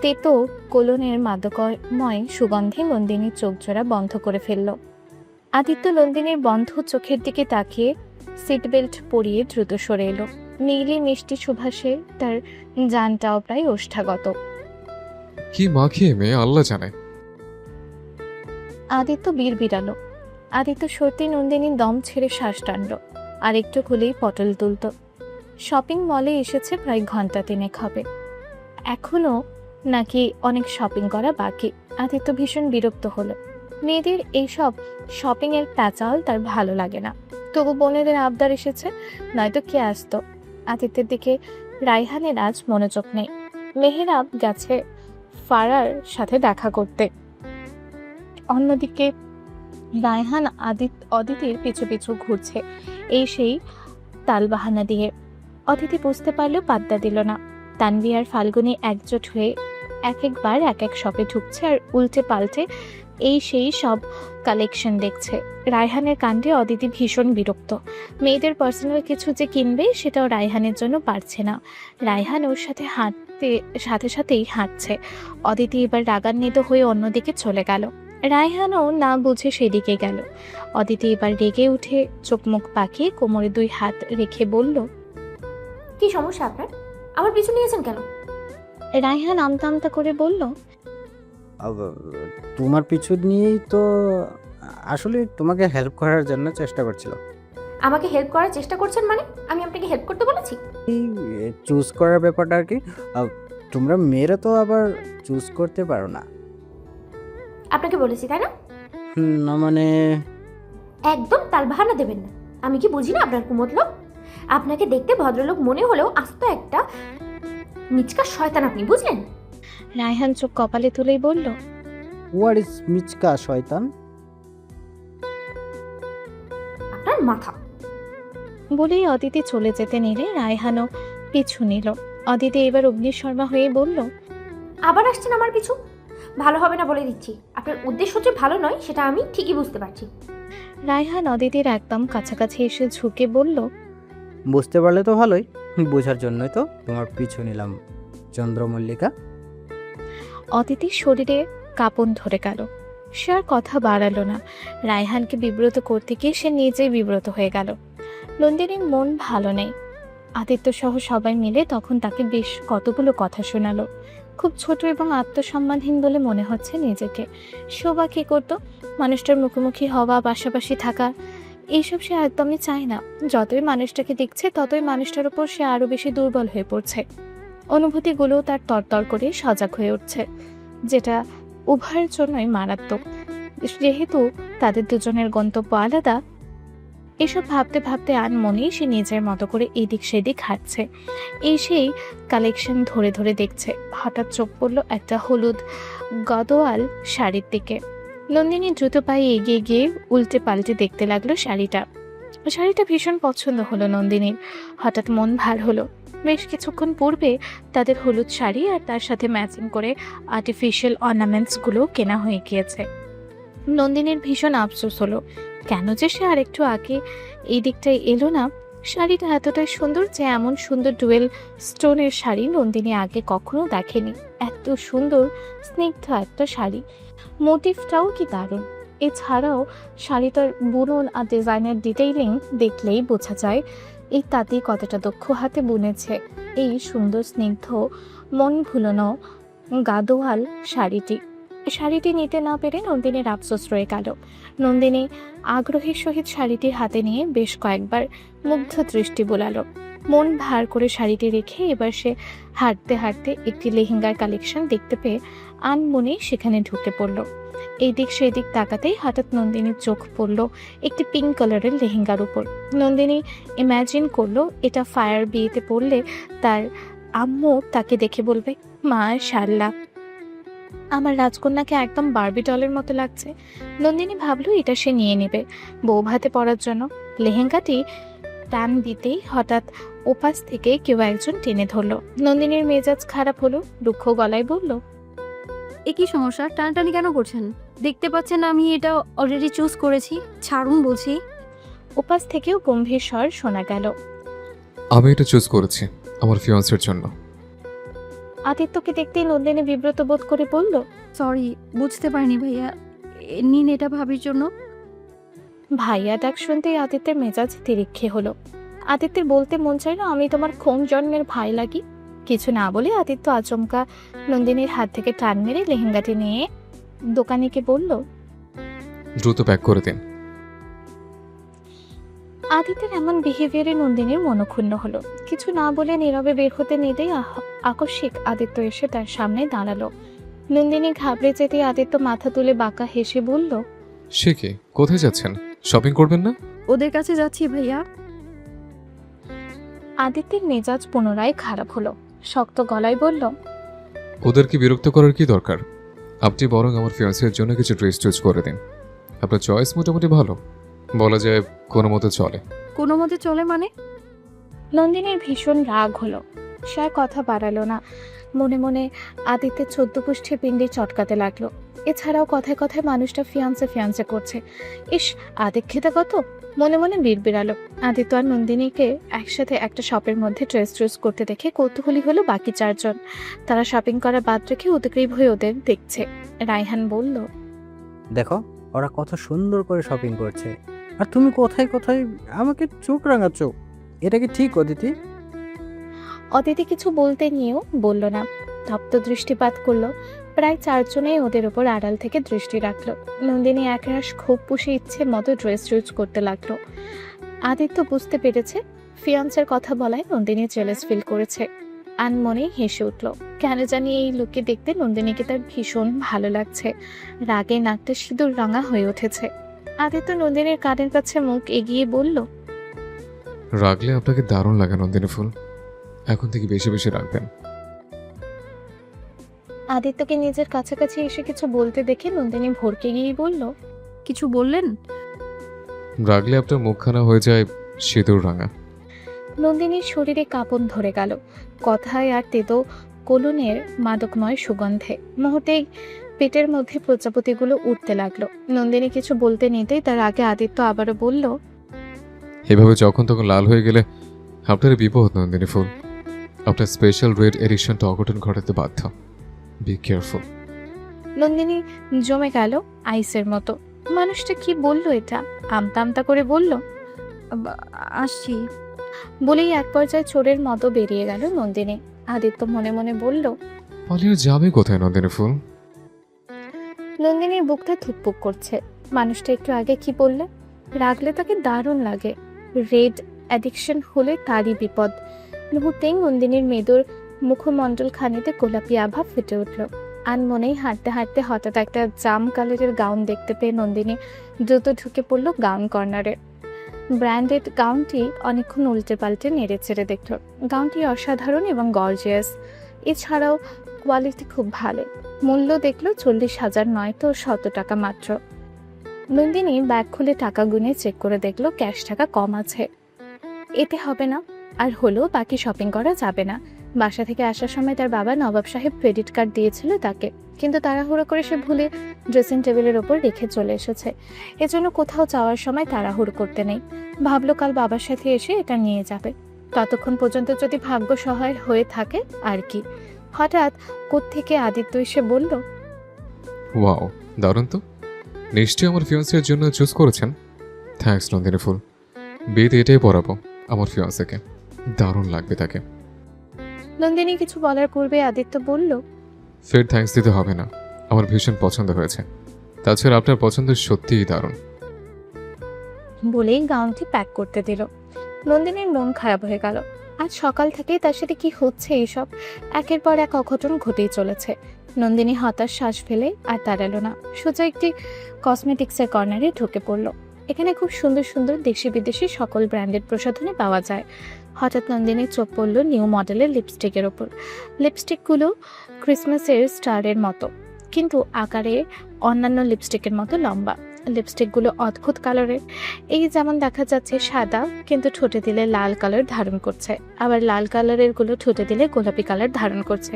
তেতো কোলনের মাদকময় সুগন্ধে নন্দিনীর চোখজোড়া বন্ধ করে ফেলল। আদিত্য নন্দিনীর বন্ধ চোখের দিকে তাকিয়ে সিট বেল্ট পরিয়ে দ্রুত সরে এলো। নীলি মিষ্টি সুভাষে তার জানটাও প্রায় ওষ্ঠাগত। কি মাখিয়ে মেয়ে আল্লাহ জানে। আদিত্য বিড়বিড়ালো। আদিত্য সত্যি নন্দিনীর দম ছেড়ে শ্বাস টানল। আর একটু হলেই পটল তুলত। শপিং মলে এসেছে প্রায় ঘন্টা 3 হবে। এখনো নাকি অনেক শপিং করা বাকি। আদিত্য ভীষণ বিরক্ত হলো। মেয়েদের এইসব শপিং এর প্যাচাল তার ভালো লাগে না। তবু বোনেদের আবদার এসেছে, নয়তো কে আসতো। আদিত্যের দিকে রায়হানের আজ মনোযোগ নেই। মেহেরাব গেছে ফারার সাথে দেখা করতে। অন্যদিকে রায়হান অদিতির পিছু পিছু ঘুরছে, এই সেই তালবাহানা দিয়ে। অদিতি বুঝতে পারলেও পাত্তা দিল না। তানভী আর ফাল্গুনি একজোট হয়ে একবার এক শপে ঢুকছে আর উল্টে পাল্টে এই সেই সব কালেকশন দেখছে। রায়হানের কাণ্ডে অদিতি ভীষণ বিরক্ত। মেয়েদের পার্সোনাল কিছু যে কিনবে সেটাও রায়হানের জন্য পারছে না। রায়হান ওর সাথে সাথে সাথেই হাঁটছে। অদিতি এবার রাগান্বিত হয়ে অন্যদিকে চলে গেল। রায়হানও না বুঝে সেদিকে গেল। অদিতি এবার রেগে উঠে চোখ মুখ পাকিয়ে কোমরে 2 হাত রেখে বলল। কি সমস্যা আপনার? আমার পিছু নিয়েছেন কেন? রায়হান আমতা আমতা করে বলল। তোমার পিছু নিয়েই তো, আসলে তোমাকে হেল্প করার জন্য চেষ্টা করছিল। আমাকে হেল্প করার চেষ্টা করছেন মানে? আমি আপনাকে হেল্প করতে বলেছি? এই চুজ করার ব্যাপারটা আর কি। তোমরা মেয়েরা তো আবার চুজ করতে পারো না। আপনাকে বলেছি তাই না? না মানে একদম তালবাহানা দেবেন না। আমি কি বুঝি না আপনার কুমতলব? আপনাকে দেখতে ভদ্রলোক মনে হলেও আস্ত একটা মিচকা শয়তান আপনি, বুঝলেন? রায়হান চোখ কপালে তুলেই বলল, হোয়াট ইজ মিচকা শয়তান? আপনার মাথা। বলেই অদিতি চলে যেতে নিলে রায়হানও পিছু নিল। অদিতি এবার অগ্নিশর্মা হয়ে বলল, আবার আসছেন আমার পিছু? ভালো হবে না বলে দিচ্ছি। আপনার উদ্দেশ্য যে ভালো নয় সেটা আমি ঠিকই বুঝতে পারছি। রায়হান অদিতির একদম কাছাকাছি এসে ঝুঁকে বলল, বুঝতে পারলে তো ভালোই, বোঝার জন্যই তো তোমার পিছু নিলাম চন্দ্রমল্লিকা। অদিতির শরীরে কাঁপন ধরে গেল। সে আর কথা বাড়ালো না। রায়হানকে বিব্রত করতে গিয়ে সে নিজেই বিব্রত হয়ে গেল। নন্দিনীর মন ভালো নেই। আদিত্য সহ সবাই মিলে তখন তাকে বেশ কতগুলো কথা শোনালো। খুব ছোট এবং আত্মসম্মানহীন বলে মনে হচ্ছে নিজেকে। শোভা কি করতো? মানুষটার মুখোমুখি হওয়া, পাশাপাশি থাকা, এইসব সে একদমই চায় না। যতই মানুষটাকে দেখছে ততই মানুষটার উপর সে আরো বেশি দুর্বল হয়ে পড়ছে। অনুভূতিগুলো তার তরতর করে সজাগ হয়ে উঠছে, যেটা উভয়ের জন্যই মারাত্মক। যেহেতু তাদের দুজনের গন্তব্য আলাদা, এসব ভাবতে ভাবতে আনমনেই সে নিজের মতো করে এদিক সেদিক হাঁটছে। এই সেই কালেকশন ধরে ধরে দেখছে। হঠাৎ চোখ পড়ল একটা হলুদ গদোয়াল শাড়ির দিকে। নন্দিনী দ্রুত পায়ে এগিয়ে গিয়ে উল্টে পাল্টে দেখতে লাগলো শাড়িটা। শাড়িটা ভীষণ পছন্দ হলো নন্দিনীর। হঠাৎ মন ভার হলো। বেশ কিছুক্ষণ পূর্বে তাদের হলুদ শাড়ি আর তার সাথে ম্যাচিং করে আর্টিফিশিয়াল অর্নামেন্টসগুলো কেনা হয়ে গিয়েছে। নন্দিনীর ভীষণ আফসোস হলো, কেন যে সে আরেকটু আগে এই দিকটায় এলো না। শাড়িটা এতটাই সুন্দর যে এমন সুন্দর ডুয়েল স্টোনের শাড়ি নন্দিনী আগে কখনো দেখেনি। এত সুন্দর স্নিগ্ধ একটা শাড়ি, মোটিভটাও কি দারুণ। এছাড়াও শাড়িটার বুনন আর ডিজাইনের ডিটেইলিং দেখলেই বোঝা যায় এই তাঁতি কতটা দক্ষ হাতে বুনেছে এই সুন্দর স্নিগ্ধ মন ভুলানো গাদোয়াল শাড়িটি। শাড়িটি নিতে না পেরে নন্দিনীর আফসোস রয়ে গেল। নন্দিনী আগ্রহের সহিত শাড়িটি হাতে নিয়ে বেশ কয়েকবার মুগ্ধ দৃষ্টি বোলালো। মন ভার করে শাড়িটি রেখে এবার সে হাঁটতে হাঁটতে একটি লেহেঙ্গার কালেকশন দেখতে পেয়ে আনমনে সেখানে ঢুকে পড়ল। এই দিক সেই দিক তাকাতেই হঠাৎ নন্দিনীর চোখ পড়ল একটি পিঙ্ক কালারের লেহেঙ্গার উপর। নন্দিনী ইম্যাজিন করলো এটা ফায়ার বিয়েতে পড়লে তার আম্মু তাকে দেখে বলবে, মাশাআল্লাহ, আমার রাজকন্যাকে একদম বারবি ডলের মতো লাগছে। নন্দিনী ভাবলো এটা সে নিয়ে নেবে বউ ভাতে পরার জন্য। লেহেঙ্গাটি টান দিতেই হঠাৎ ওপাশ থেকে কেউ একজন টেনে ধরলো। নন্দিনীর মেজাজ খারাপ হলো, রুক্ষ গলায় বলল, এ কি সমস্যা? টানাটানি কেন করছেন? দেখতে পাচ্ছেন আমি এটা অলরেডি চুজ করেছি, ছাড়ুন বলছি। ওপাশ থেকেও গম্ভীর স্বর শোনা গেল, আমি এটা চুজ করেছি আমার ফিয়ান্সের জন্য। আদিত্যকে দেখতেই নন্দিনী বিব্রত বোধ করে বলল, সরি, বুঝতে পারিনি ভাইয়া। নিন এটা ভাবির জন্য। ভাইয়া ডাক শুনতেই আদিত্যের মেজাজ তিরিক্ষে হলো। আদিত্যের বলতে মন চাইলো, আমি তোমার কোন জন্মের ভাই লাগি? কিছু না বলে আদিত্য আচমকা নন্দিনীর হাত থেকে টান মেরে লেহেঙ্গাটি নিয়ে দোকানিকে বলল, দ্রুত প্যাক করে দিন। আদিত্যের এমন বিহেভিয়ারে নন্দিনীর মনক্ষুণ্ণ হলো। কিছু না বলে নীরবে বের হতে নিতেই আকস্মিক আদিত্য এসে তার সামনে দাঁড়ালো। নন্দিনী ঘাবড়ে যেতে আদিত্য মাথা তুলে বাঁকা হেসে বলল, সে কি, কোথায় যাচ্ছেন? শপিং করবেন না? ওদের কাছে যাচ্ছি ভাইয়া। আদিত্যের মেজাজ পুনরায় খারাপ হলো। শক্ত গলায় বলল, ওদেরকে বিরক্ত করার কি দরকার? আপনি বরং আমার ফিয়ান্সের জন্য কিছু ড্রেস চুজ করে দিন। আপনার চয়েস মোটামুটি ভালো, বলা যায় কোনো মতে চলে। কোনো মতে চলে মানে? নন্দিনীর ভীষণ রাগ হলো। সে আর কথা বাড়ালো না। মনে মনে আদিত্যের 14 পুষ্ঠে পিণ্ডি চটকাতে লাগলো। এছাড়াও কথায় কথায় মানুষটা ফিয়ান্সে ফিয়ান্সে করছে। ইস, আদিক্ষেতা কত! মনে মনে বিড়বিড়ালো। আদিত্য আর নন্দিনীকে একসাথে একটা শপের মধ্যে ড্রেস চুজ করতে দেখে কৌতূহলী হলো বাকি 4 জন। তারা শপিং করা বাদ রেখে উদ্গ্রীব হয়ে ওদের দেখছে। রায়হান বলল, দেখো ওরা কত সুন্দর করে শপিং করছে, আর তুমি কোথায় কোথায় আমাকে চোখ রাঙাচ্ছ। এটা কি ঠিক অদিতি? অদিতি কিছু বলতে নিয়েও বলল না, তপ্ত দৃষ্টিপাত করলো। প্রায় 4 জনেই ওদের ওপর আড়াল থেকে দৃষ্টি রাখলো। নন্দিনী একরাশ ক্ষোভ পুষে ইচ্ছে মতো ড্রেস চুজ করতে লাগলো। আদিত্য বুঝতে পেরেছে ফিয়ান্সের কথা বলায় নন্দিনী জেলাস ফিল করেছে। আনমনেই হেসে উঠল। কেন জানি এই লুকে দেখতে নন্দিনীকে তার ভীষণ ভালো লাগছে। রাগে নাকটা সিঁদুর রাঙা হয়ে উঠেছে। আদিত্য নন্দিনীর কানের কাছে মুখ এগিয়ে বলল, রাখলে আপনাকে দারুণ লাগে নন্দিনী ফুল, এখন থেকে বেশি বেশি রাখবেন। আদিত্যকে নিজের কাছাকাছি এসে কিছু বলতে দেখে নন্দিনী ভরকে গিয়েই বলল, কিছু বললেন? রাখলে আপনার মুখখানা হয়ে যায় সিঁদুর রাঙা। নন্দিনীর শরীরে কাঁপন ধরে গেল কথায় আর তেতো কলুনের মাদকময় সুগন্ধে। মুহূর্তেই পেটের মধ্যে প্রজাপতিগুলো উঠতে লাগলো। নন্দিনী কিছু বলতে নিতেই তার আগে আদিত্য আবারও বলল, এভাবে যখন তখন লাল হয়ে গেলে আপনার বিপদ নন্দিনী ফুল। আপনার স্পেশাল রেড এডিকশনটা অঘটন ঘটাতে বাধ্য। Be careful. নন্দিনী জমে গেল আইসের মতো। মানুষটা কি বলল এটা? আমতা আমতা করে বলল, আসছি। বলেই এক পর্যায়ে চোরের মতো বেরিয়ে গেল নন্দিনী। আদিত্য মনে মনে বলল, পালিয়ে যাবে কোথায় নন্দিনী ফুল? নন্দিনীর বুকটা থুকপুক করছে। মানুষটা একটু আগে কি বললে? রাগলে তাকে দারুণ লাগে, রেড অ্যাডিকশন হলে তারই বিপদ। মুহূর্তেই নন্দিনীর মেদুর মুখমণ্ডল খানিতে গোলাপি আভা ফুটে উঠল। আনমনেই হাঁটতে হাঁটতে হঠাৎ একটা জাম কালারের গাউন দেখতে পেয়ে নন্দিনী দ্রুত ঢুকে পড়ল গাউন কর্নারে। ব্র্যান্ডেড গাউনটি অনেকক্ষণ উল্টে পাল্টে নেড়ে চেড়ে দেখল। গাউনটি অসাধারণ এবং গর্জিয়াস, এছাড়াও কোয়ালিটি খুব ভালো। মূল্য দেখলো 40,000 নয় তো 100 টাকা মাত্র। নন্দিনী ব্যাগ খুলে টাকা গুনে চেক করে দেখলো ক্যাশ টাকা কম আছে। এতে হবে না, আর হলো বাকি শপিং করা যাবে না। বাসা থেকে আসার সময় তার বাবা নবাব সাহেব ক্রেডিট কার্ড দিয়েছিল তাকে, কিন্তু তাড়াহুড়ো করে সে ভুলে ড্রেসিং টেবিলের ওপর রেখে চলে এসেছে। এজন্য কোথাও যাওয়ার সময় তাড়াহুড়ো করতে নেই। ভাবলো কাল বাবার সাথে এসে এটা নিয়ে যাবে, ততক্ষণ পর্যন্ত যদি ভাগ্য সহায় হয়ে থাকে আর কি। হঠাৎ কোত্থেকে আদিত্য এসে বলল, ওয়াও, দারুণ তো। নিশ্চয়ই আমার ফিয়ান্সের জন্য চুজ করেছেন। থ্যাঙ্কস নন্দিনী ফুল। বিয়েতে এটাই পরাবো আমার ফিয়ান্সেকে, দারুণ লাগবে তাকে। নন্দিনী কিছু বলার পূর্বে আদিত্য বলল, ফের থ্যাঙ্কস দিতে হবে না, আমার ভীষণ পছন্দ হয়েছে। তাছাড়া আপনার পছন্দ সত্যিই দারুণ। বলেই গাউনটি প্যাক করতে দিল। নন্দিনীর মন খারাপ হয়ে গেল। আজ সকাল থেকেই তার সাথে কি হচ্ছে এইসব? একের পর এক অঘটন ঘটেই চলেছে। নন্দিনী হতাশ শ্বাস ফেলে আর দাঁড়ালো না, সোজা একটি কসমেটিক্সের কর্নারে ঢুকে পড়ল। এখানে খুব সুন্দর সুন্দর দেশি বিদেশি সকল ব্র্যান্ডেড প্রসাধনী পাওয়া যায়। হঠাৎ নন্দিনীর চোখ পড়ল নিউ মডেলের লিপস্টিকের ওপর। লিপস্টিকগুলো ক্রিসমাসের স্টারের মতো, কিন্তু আকারে অন্যান্য লিপস্টিকের মতো লম্বা। লিপস্টিকগুলো অদ্ভুত কালারের। এই যেমন দেখা যাচ্ছে সাদা, কিন্তু ঠোঁটে দিলে লাল কালার ধারণ করছে, আবার লাল কালারের গুলো ঠোঁটে দিলে গোলাপি কালার ধারণ করছে।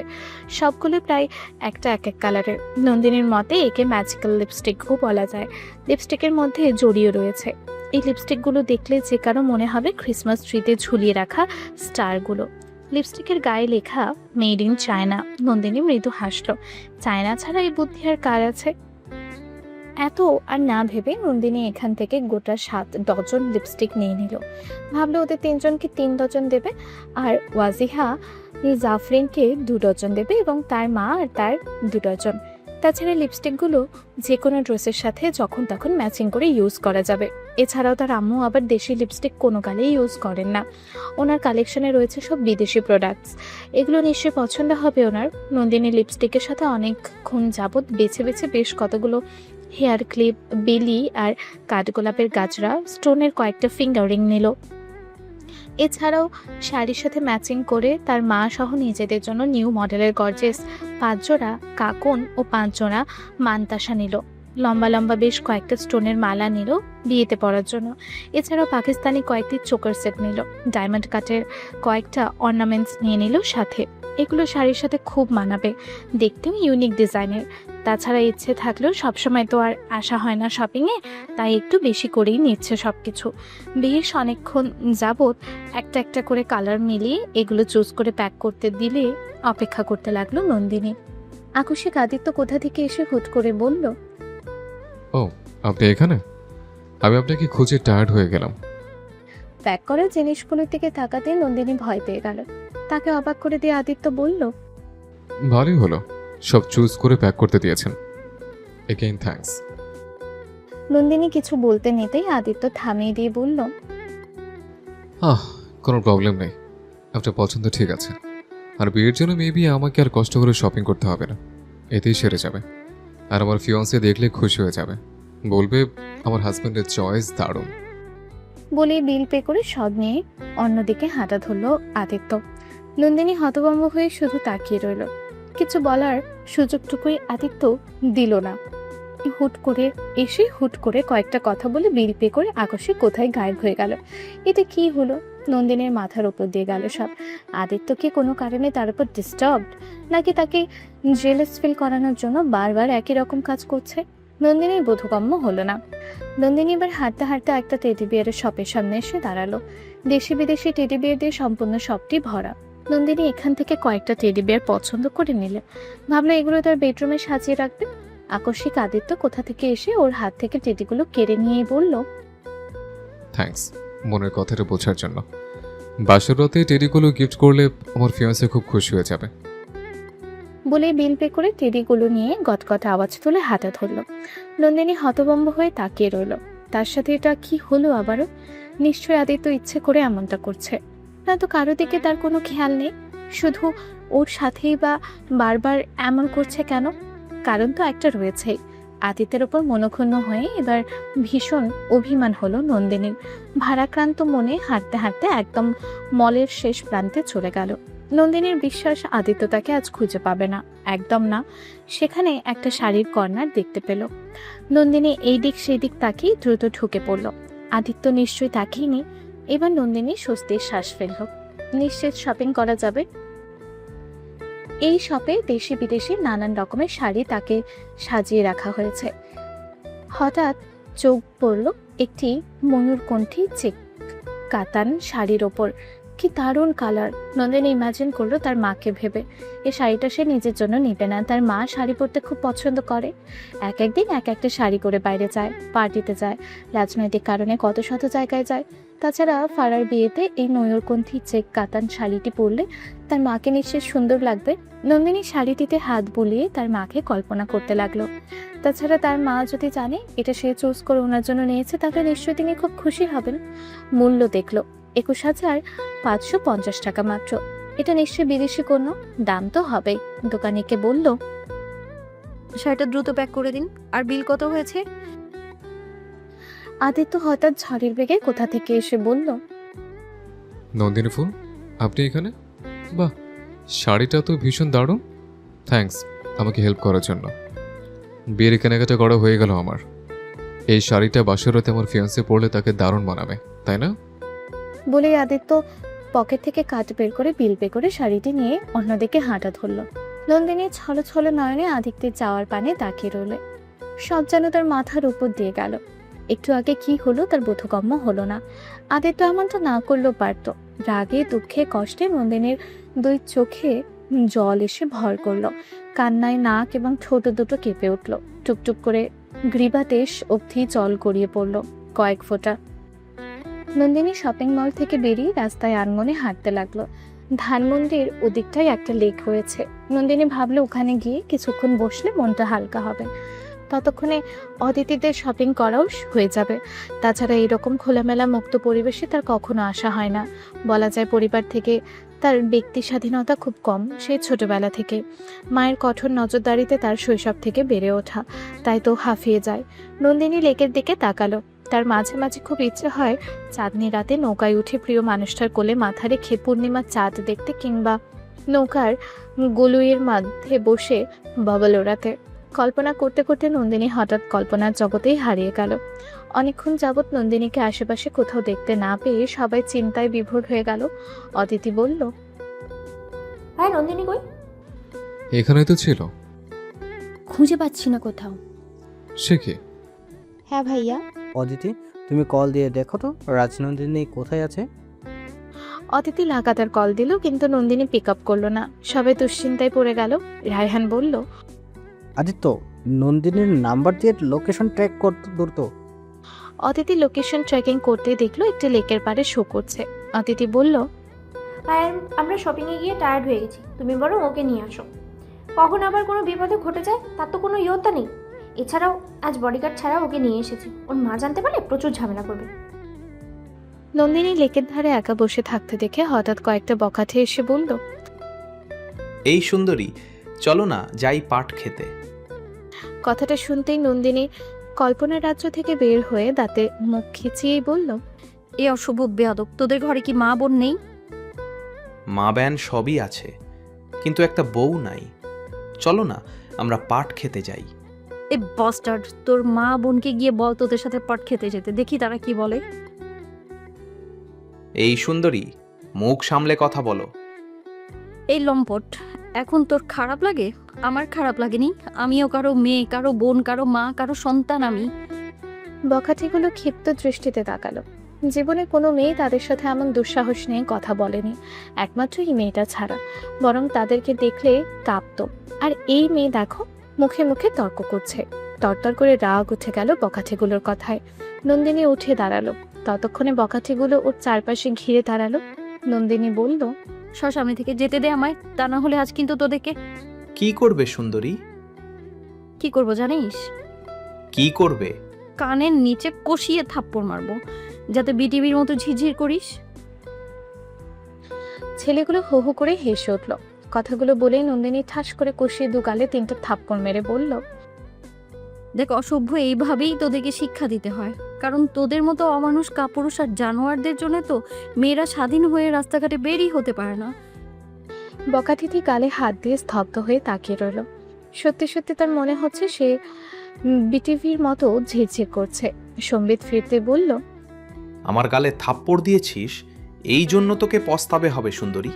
সবগুলো প্রায় একটা এক এক কালারের। নন্দিনীর মতে একে ম্যাজিক্যাল লিপস্টিকও বলা যায়। লিপস্টিকের মধ্যে জড়িয়ে রয়েছে। এই লিপস্টিকগুলো দেখলে যে কারো মনে হবে ক্রিসমাস ট্রিতে ঝুলিয়ে রাখা স্টারগুলো। লিপস্টিকের গায়ে লেখা মেড ইন চায়না। নন্দিনী মৃদু হাসল। চায়না ছাড়া এই বুদ্ধি আর কার আছে? এত আর না ভেবে নন্দিনী এখান থেকে গোটা 7 ডজন লিপস্টিক নিয়ে নিল। ভাবলো ওদের 3 জনকে 3 ডজন দেবে, আর ওয়াজিহা জাফরিনকে 2 ডজন দেবে এবং তার মা আর তার 2 ডজন। তাছাড়া লিপস্টিকগুলো যে কোনো ড্রেসের সাথে যখন তখন ম্যাচিং করে ইউজ করা যাবে। এছাড়াও তার আম্মু আবার দেশি লিপস্টিক কোনো কালেই ইউজ করেন না। ওনার কালেকশনে রয়েছে সব বিদেশি প্রোডাক্টস। এগুলো নিশ্চয়ই পছন্দ হবে ওনার। নন্দিনী লিপস্টিকের সাথে অনেকক্ষণ যাবৎ বেছে বেছে বেশ কতগুলো হেয়ার ক্লিপ, বেলি আর কাঠগোলাপের গাজরা, স্টোনের কয়েকটা ফিঙ্গারিং নিল। এছাড়াও শাড়ির সাথে ম্যাচিং করে তার মা সহ নিজেদের জন্য নিউ মডেলের গর্জেস 5 জোড়া কাকন ও 5 জোড়া মানতাসা নিল। লম্বা লম্বা বেশ কয়েকটা স্টোনের মালা নিল বিয়েতে পরার জন্য। এছাড়াও পাকিস্তানি কয়েকটি চোকার সেট নিল। ডায়মন্ড কাটের কয়েকটা অর্নামেন্টস নিয়ে নিল সাথে। এগুলো শাড়ির সাথে খুব মানাবে, দেখতেও ইউনিক ডিজাইনের। তাছাড়া ইচ্ছে থাকলেও সবসময় তো আর আসা হয় না শপিংয়ে, তাই একটু বেশি করেই নিচ্ছে সব কিছু। বেশ অনেকক্ষণ যাবৎ একটা একটা করে কালার মিলিয়ে এগুলো চুজ করে প্যাক করতে দিলে অপেক্ষা করতে লাগলো নন্দিনী। আকস্মিক আদিত্য কোথা থেকে এসে হুট করে বলল, ও আপনি এখানে? আমি আপনাকে খুঁজে টায়ার্ড হয়ে গেলাম। প্যাক করা জিনিসগুলোর দিকে তাকাতে নন্দিনী ভয় পেয়ে গেল। তাকে অবাক করে দিয়ে আদিত্য বলল, ভালোই হলো, সব চুজ করে প্যাক করতে দিয়েছেন। Again thanks. নন্দিনী কিছু বলতে নিতেই আদিত্য থামিয়ে দিয়ে বলল, কোনো প্রবলেম নেই, আপনার পছন্দ ঠিক আছে। আর বিয়ের জন্য মেবি আমাকে আর কষ্ট করে শপিং করতে হবে না, এতেই সেরে যাবে। আর আমার ফিয়ান্সে দেখলে খুশি হয়ে যাবে, বলবে আমার হাজব্যান্ডের চয়েস দারুণ। বলেই বিল পে করে সব নিয়ে অন্যদিকে হাঁটা ধরলো আদিত্য। নন্দিনী হতভম্ব হয়ে শুধু তাকিয়ে রইল। কিছু বলার সুযোগটুকুই আদিত্য দিল না। হুট করে কয়েকটা কথা বলে বিল পে করে আকস্মিক কোথায় গায়েব হয়ে গেল। এতে কি হলো? নন্দিনীর মাথার উপর দিয়ে গেল সব। আদিত্য কি কোনো কারণে তার উপর ডিস্টার্বড, নাকি তাকে জেলাস ফিল করানোর জন্য বারবার একই রকম কাজ করছে? নন্দিনীর বোধগম্য হলো না। নন্দিনী এবার হাঁটতে হাঁটতে একটা টেডি বিয়ারের শপের সামনে এসে দাঁড়ালো। দেশি বিদেশি টেডি বিয়ার দিয়ে সম্পূর্ণ শপটি ভরা। নন্দিনী এখান থেকে কয়েকটা টেডি বিয়ার পছন্দ করে নিলে, ভাবলো এগুলো তার বেডরুমে সাজিয়ে রাখবে। আকস্মিক আদিত্য কোথা থেকে এসে ওর হাত থেকে টেডিগুলো কেড়ে নিয়েই বলল, থ্যাঙ্কস মনের কথাটা বোঝার জন্য। বাসর রাতে টেডিগুলো গিফট করলে আমার ফিয়ান্সে খুব খুশি হয়ে যাবে। বলে বিল পে করে টেডিগুলো নিয়ে গটগট আওয়াজ তুলে হাতে ধরল। নন্দিনী হতভম্ব হয়ে তাকিয়ে রইল। তার সাথে এটা কি হলো আবারও? নিশ্চয়ই আদিত্য ইচ্ছে করে এমনটা করছে, না তো কারো দিকে তার কোনো খেয়াল নেই। শুধু ওর সাথেই বা বারবার এমন করছে কেন? কারণ তো একটা রয়েছেই। আদিত্যের ওপর মনক্ষুণ্ণ হয়ে এবার ভীষণ অভিমান হলো নন্দিনীর। ভারাক্রান্ত মনে হাঁটতে হাঁটতে একদম মলের শেষ প্রান্তে চলে গেল। নন্দিনীর বিশ্বাস আদিত্য তাকে আজ খুঁজে পাবে না, একদম না। সেখানে একটা শাড়ির কর্নার দেখতে পেল। নন্দিনী এই দিক সেই দিক তাকিয়ে দ্রুত ঢুকে পড়ল। আদিত্য নিশ্চয়ই তাকিয়েনি। এবার নন্দিনী স্বস্তির শ্বাস ফেলল। নিশ্চিত শপিং করা যাবে। এই শপে দেশি বিদেশি নানান রকমের শাড়ি তাকে সাজিয়ে রাখা হয়েছে। হঠাৎ চোখ পড়ল একটি ময়ূরকণ্ঠী চেক কাতান শাড়ির ওপর। কি দারুণ কালার! নন্দিনী ইমাজিন করলো তার মাকে ভেবে। এই শাড়িটা সে নিজের জন্য নিবে না, তার মা শাড়ি পরতে খুব পছন্দ করে। একদিন এক একটা শাড়ি করে বাইরে যায়, পার্টিতে যায়, রাজনৈতিক কারণে কত শত জায়গায় যায়। তাছাড়া ফারার বিয়েতে এই ময়ূরকণ্ঠী চেক কাতান শাড়িটি পরলে তার মাকে নিশ্চয়ই সুন্দর লাগবে। নন্দিনী শাড়িটিতে হাত বুলিয়ে তার মাকে কল্পনা করতে লাগলো। তাছাড়া তার মা যদি জানে এটা সে চুজ করে ওনার জন্য নিয়েছে, তাহলে নিশ্চয়ই তিনি খুব খুশি হবেন। মূল্য দেখলো 21,550 টাকা মাত্র। এটা নিশ্চয়ই বিদেশি কোনো দাম তো হবেই। দোকানিকে বলল, শাড়িটা দ্রুত প্যাক করে দিন। আর বিল কত হয়েছে? আদিত্য হঠাৎ ঝড়ের বেগে কোথা থেকে এসে বলল, নন্দিনী ফুল, আপনি এখানে? বাহ, শাড়িটা তো ভীষণ দারুণ। থ্যাঙ্কস আমাকে হেল্প করার জন্য। বিয়ের কেনাকাটা করা হয়ে গেল আমার। এই শাড়িটা বাসর রাতে আমার ফিয়ান্সে পরলে তাকে দারুণ মানাবে, তাই না? বলেই আদিত্য পকেট থেকে কার্ড বের করে বিল পে করে শাড়িটি নিয়ে অন্যদিকে হাঁটা ধরল। নন্দিনী ছলো ছলো নয়নে আদিত্যের যাওয়ার পানে তাকিয়ে রইল। সব যেন তার মাথার উপর দিয়ে গেল। একটু আগে কি হলো তার বোধগম্য হলো না। আদিত্য এমনটা না করলেও পারত। রাগে দুঃখে কষ্টে নন্দিনীর দুই চোখে জল এসে ভর করলো। কান্নায় নাক এবং ঠোঁট দুটো কেঁপে উঠল। টুকটুক করে গ্রীবাদেশ অবধি জল গড়িয়ে পড়ল কয়েক ফোঁটা। নন্দিনী শপিং মল থেকে বেরিয়ে রাস্তায় আনমনে হাঁটতে লাগলো। ধানমন্ডির ওদিকটায় একটা লেক হয়েছে। নন্দিনী ভাবলো ওখানে গিয়ে কিছুক্ষণ বসলে মনটা হালকা হবে। ততক্ষণে অতিথিদের শপিং করাও হয়ে যাবে। তাছাড়া এইরকম খোলামেলা মুক্ত পরিবেশে তার কখনো আসা হয় না। বলা যায় পরিবার থেকে তার ব্যক্তি স্বাধীনতা খুব কম, সেই ছোটবেলা থেকে। মায়ের কঠোর নজরদারিতে তার শৈশব থেকে বেড়ে ওঠা, তাই তো হাঁফিয়ে যায়। নন্দিনী লেকের দিকে তাকালো। তার মাঝে মাঝে খুব ইচ্ছে হয় চাঁদনি রাতে নৌকায় উঠে প্রিয় মানুষটার কোলে মাথা রেখে পূর্ণিমার চাঁদ দেখতে, কিংবা নৌকার গলুইয়ের মধ্যে বসে বাবল ওড়াতে। কল্পনা করতে করতে নন্দিনী হঠাৎ কল্পনার জগতেই হারিয়ে গেল। অনেকক্ষণ যাবৎ নন্দিনীকে আশেপাশে কোথাও দেখতে না পেয়ে সবাই চিন্তায় বিভোর হয়ে গেল। অদিতি বলল, ভাই নন্দিনী কই? এখানেই তো ছিল। খুঁজে পাচ্ছি না কোথাও। সে কি? হ্যাঁ ভাইয়া। অদিতি, তুমি কল দিয়ে দেখো তো রাজনন্দিনী কোথায় আছে। অদিতি লাগাতার কল দিল, কিন্তু নন্দিনী পিক আপ করলো না। সবাই দুশ্চিন্তায় পড়ে গেল। রায়হান বলল, আদিত্য, নন্দিনীর নাম্বার দিয়ে লোকেশন ট্র্যাক করতে দ্রুত। অদিতি লোকেশন ট্র্যাকিং করতে দেখলো একটি লেকের পাড়ে শো করছে। অদিতি বলল, ভাই আমরা শপিংয়ে গিয়ে টায়ার্ড হয়ে গেছি, তুমি বরং ওকে নিয়ে আসো। কখন আবার কোনো বিপদে ঘটে যায় তার তো কোনো ইয়ত্তা নেই। এছাড়াও আজ বডিগার্ড ছাড়া ওকে নিয়ে এসেছি, ওর মা জানতে পারলে প্রচুর ঝামেলা করবে। নন্দিনী লেকের ধারে একা বসে থাকতে দেখে হঠাৎ কয়েকটা বখাটে এসে বলল, এই সুন্দরী, চলো না যাই পাট খেতে। কথাটা শুনতেই নন্দিনী কল্পনার রাজ্য থেকে বের হয়ে দাঁতে মুখ খিচিয়েই বলল, এ অশুভ বেয়াদব, তোদের ঘরে কি মা বোন নেই? মা ব্যান সবই আছে, কিন্তু একটা বউ নাই। চলো না আমরা পাট খেতে যাই। এ বাস্টার্ড, তোর মা বোনকে গিয়ে বল তোদের সাথে পাট খেতে যেতে, দেখি তারা কি বলে। এই সুন্দরী, মুখ সামলে কথা বলো। এই লম্পট, এখন তোর খারাপ লাগে? আমার খারাপ লাগেনি। আমিও কারো মেয়ে, কারো বোন, কারো মা, কারো সন্তান আমি। বখাটেগুলো ক্ষিপ্ত দৃষ্টিতে তাকালো। জীবনে কোনো মেয়ে তাদের সাথে এমন দুঃসাহস নিয়ে কথা বলেনি, একমাত্র এই মেয়েটা ছাড়া। বরং তাদেরকে দেখলে কাঁপতো। আর এই মেয়ে দেখো, মুখে মুখে তর্ক করছে। তরতর করে রাগ উঠে গেল বখাটেগুলোর কথায়। নন্দিনী উঠে দাঁড়ালো। ততক্ষণে বখাটেগুলো ওর চারপাশে ঘিরে দাঁড়ালো। নন্দিনী বলল, সামনে থেকে যেতে দে আমায়, তা না হলে আজ কিন্তু তোদেরকে। কি করবে সুন্দরী? কি করবো জানিস? কি করবে? কানের নিচে কষিয়ে থাপ্পড় মারবো, যাতে বিটিভির মতো ঝিরঝির করিস। ছেলেগুলো হো হো করে হেসে উঠল। কথাগুলো বলেই নন্দিনী ঠাস করে কষিয়ে দুগালে 3টা থাপ্পড় মেরে বলল, দেখ অসভ্য, এইভাবেই তোদেরকে শিক্ষা দিতে হয়। কারণ তোদের মতো অমানুষ কাপুরুষ আর জানোয়ারদের জন্য তো মেয়েরা স্বাধীন হয়ে রাস্তাঘাটে বেরই হতে পারে না। বকাতিথি গালে হাত দিয়ে স্তব্ধ হয়ে তাকিয়ে রইল। সত্যি সত্যি তার মনে হচ্ছে সে বিটিভির মতো ঝিরঝির করছে। সম্বিত ফিরতে বলল, আমার গালে থাপ্পড় দিয়েছিস, এই জন্য তোকে পস্তাবে হবে সুন্দরী।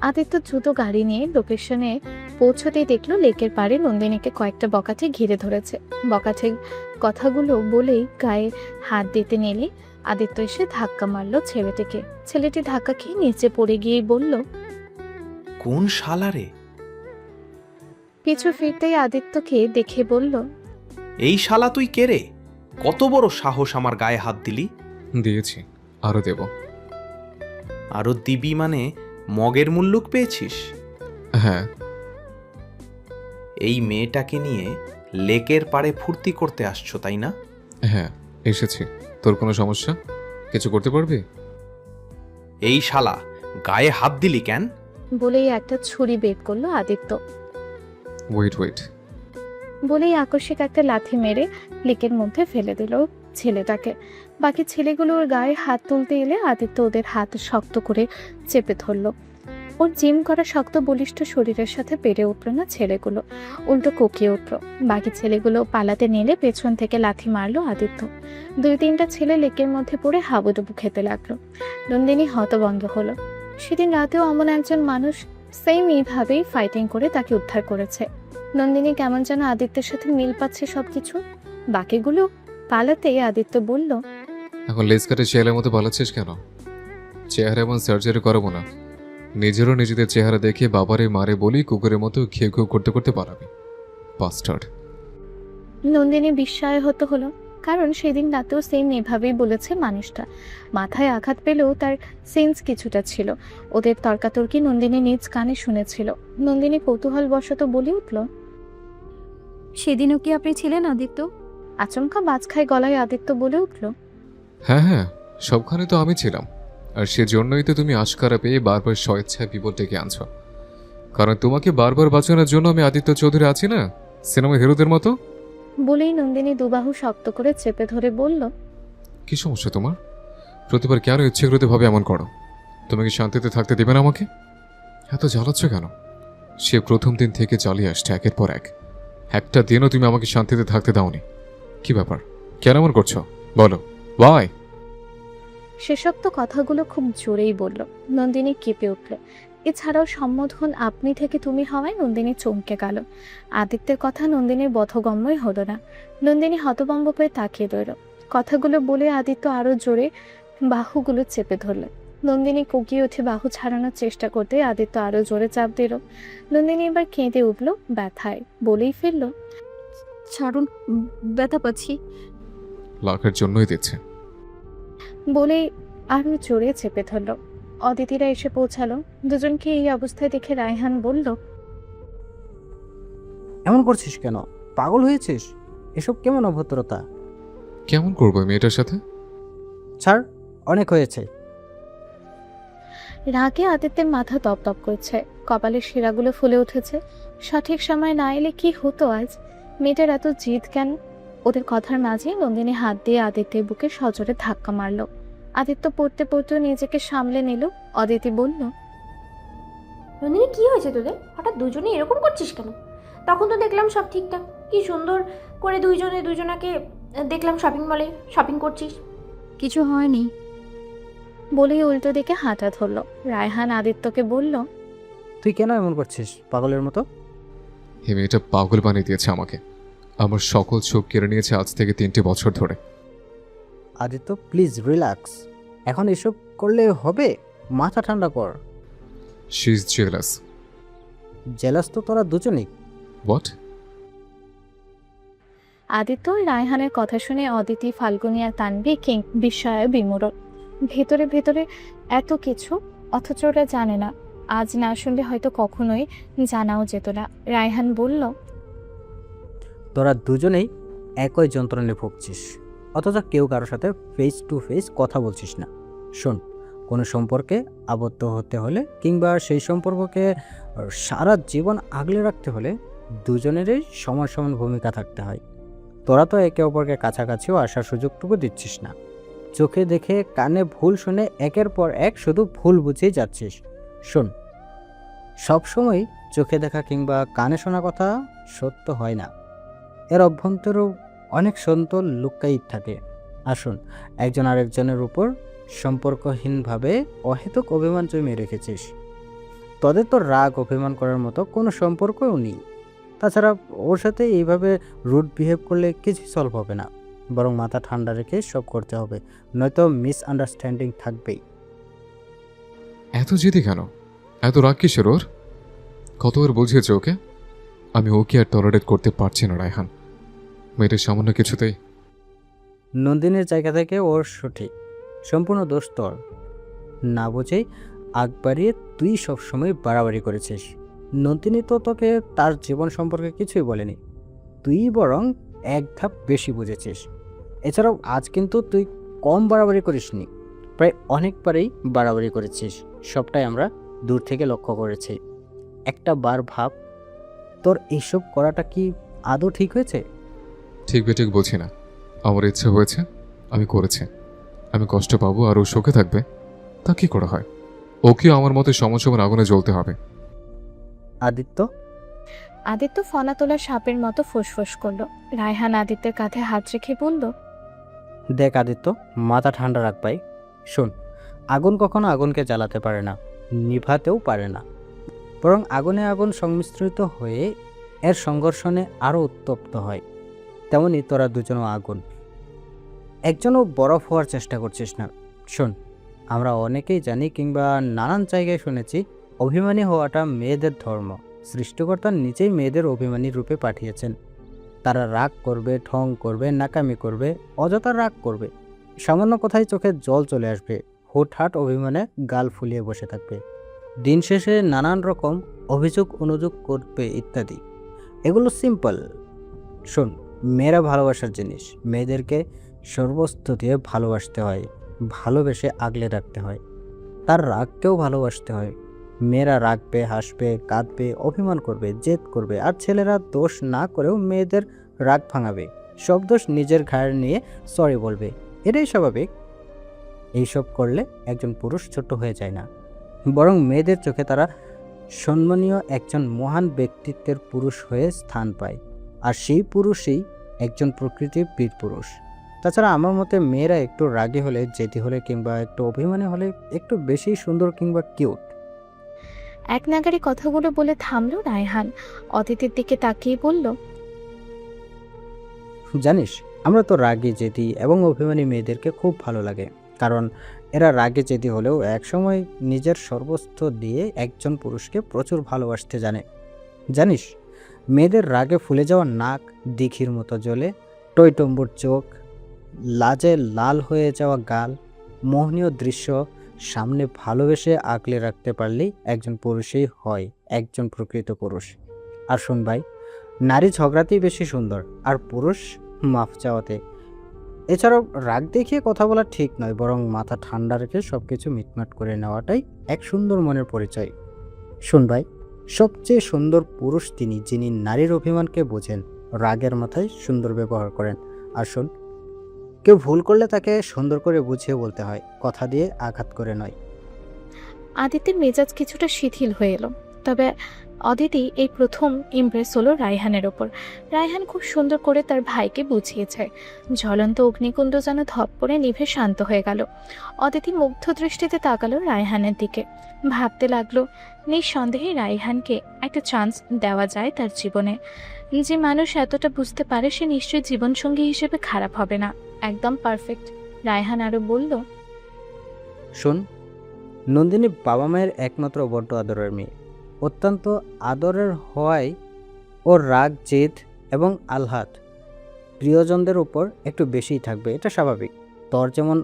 আদিত্য দ্রুত গাড়ি নিয়ে লোকেশনে পৌঁছতেই দেখলো লেকের পাড়ে নন্দিনীকে কয়েকটা বকাঠে ঘিরে ধরেছে। বকাঠে কথাগুলো বলেই গায়ে হাত দিতে নিলে আদিত্য এসে ধাক্কা মারলো ছেলেটিকে। ছেলেটি ধাক্কা খেয়ে নিচে পড়ে গিয়েই বলল, কোন শালারে? পিছু ফিরতেই আদিত্যকে দেখে বলল, এই শালা তুই কে রে? কত বড় সাহস আমার গায়ে হাত দিলি? দিয়েছি, আরও দেব। আরো দিবি মানে মগের মুল্লুক পেয়েছিস? হ্যাঁ। এই মেয়েটাকে নিয়ে লেকের পাড়ে ফুর্তি করতে আসছো তাই না? হ্যাঁ এসেছি। তোর কোনো সমস্যা? কিছু করতে পারবি? এই শালা, গায়ে হাত দিলি কেন? বলেই একটা ছুরি বের করলো আদিত্য। ওয়েট। বলেই আকস্মিক একটা লাথি মেরে লেকের মধ্যে ফেলে দিল ছেলেটাকে। বাকি ছেলেগুলো ওর গায়ে হাত তুলতে এলে আদিত্য ওদের হাত শক্ত করে চেপে ধরল। ওর জিম করা শক্ত বলিষ্ঠ শরীরের সাথে পেরে উঠল না ছেলেগুলো, উল্টো কোকিয়ে উঠল। বাকি ছেলেগুলো পালাতে নিলে পেছন থেকে লাথি মারলো আদিত্য। 2-3টা ছেলে লেকের মধ্যে পড়ে হাবুডুবু খেতে লাগলো। নন্দিনী হতভম্ব হলো। সেদিন রাতেও এমন একজন মানুষ সেম এইভাবেই ফাইটিং করে তাকে উদ্ধার করেছে। নন্দিনী কেমন যেন আদিত্যের সাথে মিল পাচ্ছে সবকিছু। বাকিগুলো পালাতেই আদিত্য বলল, এখন লেজ কাটে শেয়ালের মতো পালাচ্ছিস কেন? চেহারা এমন সার্জারি করাবো না। নিজেরও নিজেদের চেহারা দেখে বাবারে মারে বলি কুকুরের মতো ঘেউ ঘেউ করতে করতে পালাবি। বাস্টার্ড। নন্দিনী বিস্ময় হতো হলো, কারণ সেদিন রাতেও সেম এভাবেই বলেছে মানুষটা। মাথায় আঘাত পেলেও তার সেন্স কিছুটা ছিল। ওদের তর্কাতর্কি নন্দিনী নিজ কানে শুনেছিল। নন্দিনী কৌতূহলবশত বলে উঠল, সেদিনও কি আপনি ছিলেন আদিত্য? আচমকা বাজখায় গলায় আদিত্য বলে উঠল, হ্যাঁ, সবখানে তো আমি ছিলাম। আর সেজন্যই তো তুমি আশকারা পেয়ে বারবার স্বেচ্ছায় বিপদ ডেকে আনছো। কারণ তোমাকে বারবার বাঁচানোর জন্য আমি আদিত্য চৌধুরী আছি না, সিনেমা হিরোদের মতো। বলেই নন্দিনী দুবাহু শক্ত করে চেপে ধরে বলল, কি সমস্যা তোমার? প্রতিবার কেন ইচ্ছেকৃতভাবে এমন করো? তুমি কি শান্তিতে থাকতে দেবে না আমাকে? এত জ্বালাচ্ছ কেন? সে প্রথম দিন থেকে চালিয়ে আসছে একের পর এক। একটা দিনও তুমি আমাকে শান্তিতে থাকতে দাওনি। কি ব্যাপার? কেন এমন করছো বলো? ওয়াই? সেসব তো কথাগুলো খুব জোরেই বলল। নন্দিনী কেঁপে উঠল। এছাড়াও সম্বোধন আপনি থেকে তুমি হওয়ায় নন্দিনী চমকে গেল। আদিত্যের কথা নন্দিনীর বোধগম্যই হলো না। নন্দিনী হতভম্ব হয়ে তাকিয়ে রইল। কথাগুলো বলে আদিত্য আরো জোরে বাহুগুলো চেপে ধরল। নন্দিনী কুকিয়ে উঠে বাহু ছাড়ানোর চেষ্টা করতে আদিত্য আরো জোরে চাপ দিল। নন্দিনী এবার কেঁদে উঠল ব্যথায়। বলেই ফেলল, ছাড়ুন, ব্যথা পাচ্ছি। লাখের জন্যই দিচ্ছে। বলেই আরো জোরে চেপে ধরল। অদিতিরা এসে পৌঁছালো। দুজনকে এই অবস্থায় দেখে রায়হান বলল, এমন করছিস কেন? পাগল হয়েছিস? এসব কেমন অভদ্রতা? কেমন করবো মেয়েটার সাথে? ছাড়, অনেক হয়েছে। রাগে আদিত্যের মাথা তপতপ করছে, কপালের শিরাগুলো ফুলে উঠেছে। সঠিক সময় না এলে কি হতো আজ? মেয়েটার এত জিদ কেন? ওদের কথার মাঝে নন্দিনী হাত দিয়ে আদিত্যের বুকে সজোরে ধাক্কা মারল। আদিত্য পড়তে পড়তে নিজেকে সামলে নিল। অদিতি বলল, নন্দিনী কি হয়েছে তোদের? হঠাৎ দুজনে এরকম করছিস কেন? তখন তো দেখলাম সব ঠিকঠাক, কি সুন্দর করে দুইজনে দুজনাকে দেখলাম শপিং মলে শপিং করছিস। কিছু হয়নি। বলেই উল্টো দিকে হাঁটা ধরল। রায়হান আদিত্যকে বলল, তুই কেন এমন করছিস পাগলের মতো? এই মেয়েটা পাগল বানিয়ে দিয়েছে আমাকে। আমার সকল চোখ কেড়ে নিয়েছে আজ থেকে 3টে বছর ধরে। আদিত্য প্লিজ রিল্যাক্স, এখন এসব করলে হবে? মাথা ঠান্ডা কর। She is jealous. জেলাস তো তোরা দুজনেই। হোয়াট? আদিত্য ও রায়হানের কথা শুনে অদিতি, ফাল্গুনী আর তানভি বিস্ময়ে বিমূঢ়। ভেতরে ভেতরে এত কিছু, অথচ ওরা জানে না। আজ না শুনলে হয়তো কখনোই জানাও যেত না। রায়হান বলল, তোরা দুজনেই একই যন্ত্রণায় ভুগছিস, অথচ কেউ কারোর সাথে ফেস টু ফেস কথা বলছিস না। শোন, কোনো সম্পর্কে আবদ্ধ হতে হলে কিংবা সেই সম্পর্ককে সারা জীবন আগলে রাখতে হলে দুজনেরই সমান সমান ভূমিকা থাকতে হয়। তোরা তো একে অপরকে কাছাকাছিও আসার সুযোগটুকু দিচ্ছিস না। চোখে দেখে কানে ভুল শুনে একের পর এক শুধু ভুল বুঝেই যাচ্ছিস। শোন, সবসময় চোখে দেখা কিংবা কানে শোনা কথা সত্য হয় না, এর অভ্যন্তরেও অনেক সত্য লুকায়িত থাকে। আসুন, একজন আরেকজনের উপর সম্পর্কহীনভাবে অহেতুক অভিমান জমিয়ে রেখেছিস। তোদের তো রাগ অভিমান করার মতো কোনো সম্পর্কও নেই। তাছাড়া ওর সাথে এইভাবে রুড বিহেভ করলে কিছু সলভ হবে না, বরং মাথা ঠান্ডা রেখে সব করতে হবে, নয়তো মিসআন্ডারস্ট্যান্ডিং থাকবেই। এত জেদি কেন? এত রাগ কিসের ওর? কতবার বুঝিয়েছে ওকে? আমি ওকে আর টলারেট করতে পারছি না রায়হান। মেয়েটার সামান্য কিছুতেই। নন্দিনীর জায়গা থেকে ওর সঠিক, সম্পূর্ণ দোষ তোর। না বুঝেই আগ বাড়িয়ে তুই সবসময় বাড়াবাড়ি করেছিস। নন্দিনী তো তোকে তার জীবন সম্পর্কে কিছুই বলেনি, তুই বরং এক ধাপ বেশি বুঝেছিস। এছাড়াও আজ কিন্তু তুই কম বাড়াবাড়ি করিসনি, প্রায় অনেকবারই বাড়াবাড়ি করেছিস। সবটাই আমরা দূর থেকে লক্ষ্য করেছি। একটা বার ভাব, তোর এইসব করাটা কি আদৌ ঠিক হয়েছে? ঠিক বেঠিক বলছি না, আমার ইচ্ছে হয়েছে, আমি করেছি। আমি কষ্ট পাবো আর ও সুখে থাকবে, তা কি করা হয়? ওকেও আমার মতো সমান সমান আগুনে জ্বলতে হবে। আদিত্য, আদিত্য ফনা তোলা সাপের মতো ফুসফুস করলো। রায়হান আদিত্যের কাঁধে হাত রেখে বলল, দেখ আদিত্য, মাথা ঠান্ডা রাখ ভাই। শোন, আগুন কখনো আগুনকে জ্বালাতে পারে না, নিভাতেও পারে না, বরং আগুনে আগুন সংমিশ্রিত হয়ে এর সংঘর্ষণে আরও উত্তপ্ত হয়। তেমনি তোরা দুজনও আগুন, একজনও বরফ হওয়ার চেষ্টা করছিস না। শোন, আমরা অনেকেই জানি কিংবা নানান জায়গায় শুনেছি অভিমানী হওয়াটা মেয়েদের ধর্ম। সৃষ্টিকর্তা নিজেই মেয়েদের অভিমানী রূপে পাঠিয়েছেন। তারা রাগ করবে, ঢং করবে, নাকামি করবে, অযথা রাগ করবে, সামান্য কথায় চোখে জল চলে আসবে, হুটহাট অভিমানে গাল ফুলিয়ে বসে থাকবে, দিন শেষে নানান রকম অভিযোগ অনুযোগ করবে ইত্যাদি। এগুলো সিম্পল। শোন, মেয়েরা ভালোবাসার জিনিস, মেয়েদেরকে সর্বস্ব দিয়ে ভালোবাসতে হয়, ভালোবেসে আগলে রাখতে হয়, তার রাগকেও ভালোবাসতে হয়। মেয়েরা রাগবে, হাসবে, কাঁদবে, অভিমান করবে, জেদ করবে, আর ছেলেরা দোষ না করেও মেয়েদের রাগ ভাঙাবে, সব দোষ নিজের ঘাড়ে নিয়ে সরি বলবে। এটাই স্বাভাবিক। এইসব করলে একজন পুরুষ ছোট হয়ে যায় না, বরং মেয়েদের চোখে তারা সম্মানীয় একজন মহান ব্যক্তিত্বের পুরুষ হয়ে স্থান পায়, আর সেই পুরুষই একজন প্রকৃতির বীর পুরুষ। তাছাড়া আমার মতে মেয়েরা একটু রাগী হলে, জেদি হলে কিংবা একটু অভিমানী হলে একটু বেশি সুন্দর কিংবা কিউট। এক নাগারে কথাগুলো বলে থামলো রায়হান। অদিতির দিকে তাকিয়ে বলল, জানিস, আমরা তো রাগী, জেদি এবং অভিমানী মেয়েদেরকে খুব ভালো লাগে, কারণ এরা রাগে জেদি হলেও একসময় নিজের সর্বস্ব দিয়ে একজন পুরুষকে প্রচুর ভালোবাসতে জানে। জানিস, মেয়েদের রাগে ফুলে যাওয়া নাক, দিঘির মতো জ্বলে, টইটম্বুর চোখ, লাজে লাল হয়ে যাওয়া গাল, মোহনীয় দৃশ্য সামনে ভালোবেসে আগলে রাখতে পারলেই একজন পুরুষই হয় একজন প্রকৃত পুরুষ। আর শোন ভাই, নারী ঝগড়াতেই বেশি সুন্দর, আর পুরুষ মাফ চাওয়াতে। এছাড়াও রাগ দেখিয়ে কথা বলা ঠিক নয়, বরং মাথা ঠান্ডা রেখে সব কিছু মিটমাট করে নেওয়াটাই এক সুন্দর মনের পরিচয়। শোন ভাই, সবচেয়ে সুন্দর পুরুষ তিনি, যিনি নারীর অভিমানকে বোঝেন, রাগের মাথায় সুন্দর ব্যবহার করেন। আর শোন, কেউ ভুল করলে তাকে সুন্দর করে বুঝিয়ে বলতে হয়, কথা দিয়ে আঘাত করে নয়। আদিত্যের মেজাজ কিছুটা শিথিল হয়ে এলো। তবে অদিতি এই প্রথম ইমপ্রেস হলো রায়হানের ওপর। রায়হান খুব সুন্দর করে তার ভাইকে বুঝিয়েছে। জ্বলন্ত অগ্নিকুণ্ড যেন ধপ করে নিভে শান্ত হয়ে গেল। অদিতি মুগ্ধ দৃষ্টিতে তাকালো রায়হানের দিকে। ভাবতে লাগলো, নিঃসন্দেহে রায়হানকে একটা চান্স দেওয়া যায় তার জীবনে। যে মানুষ এতটা বুঝতে পারে সে নিশ্চয়ই জীবনসঙ্গী হিসেবে খারাপ হবে না, একদম পারফেক্ট। রায়হান আরো বলল, শোন, নন্দিনী বাবা মায়ের একমাত্র বড্ড আদরের মেয়ে। অত্যন্ত আদরের হওয়ায় ওর রাগ, জেদ এবং আহ্লাদ প্রিয়জনদের উপর একটু বেশিই থাকবে, এটা স্বাভাবিক। তোর যেমন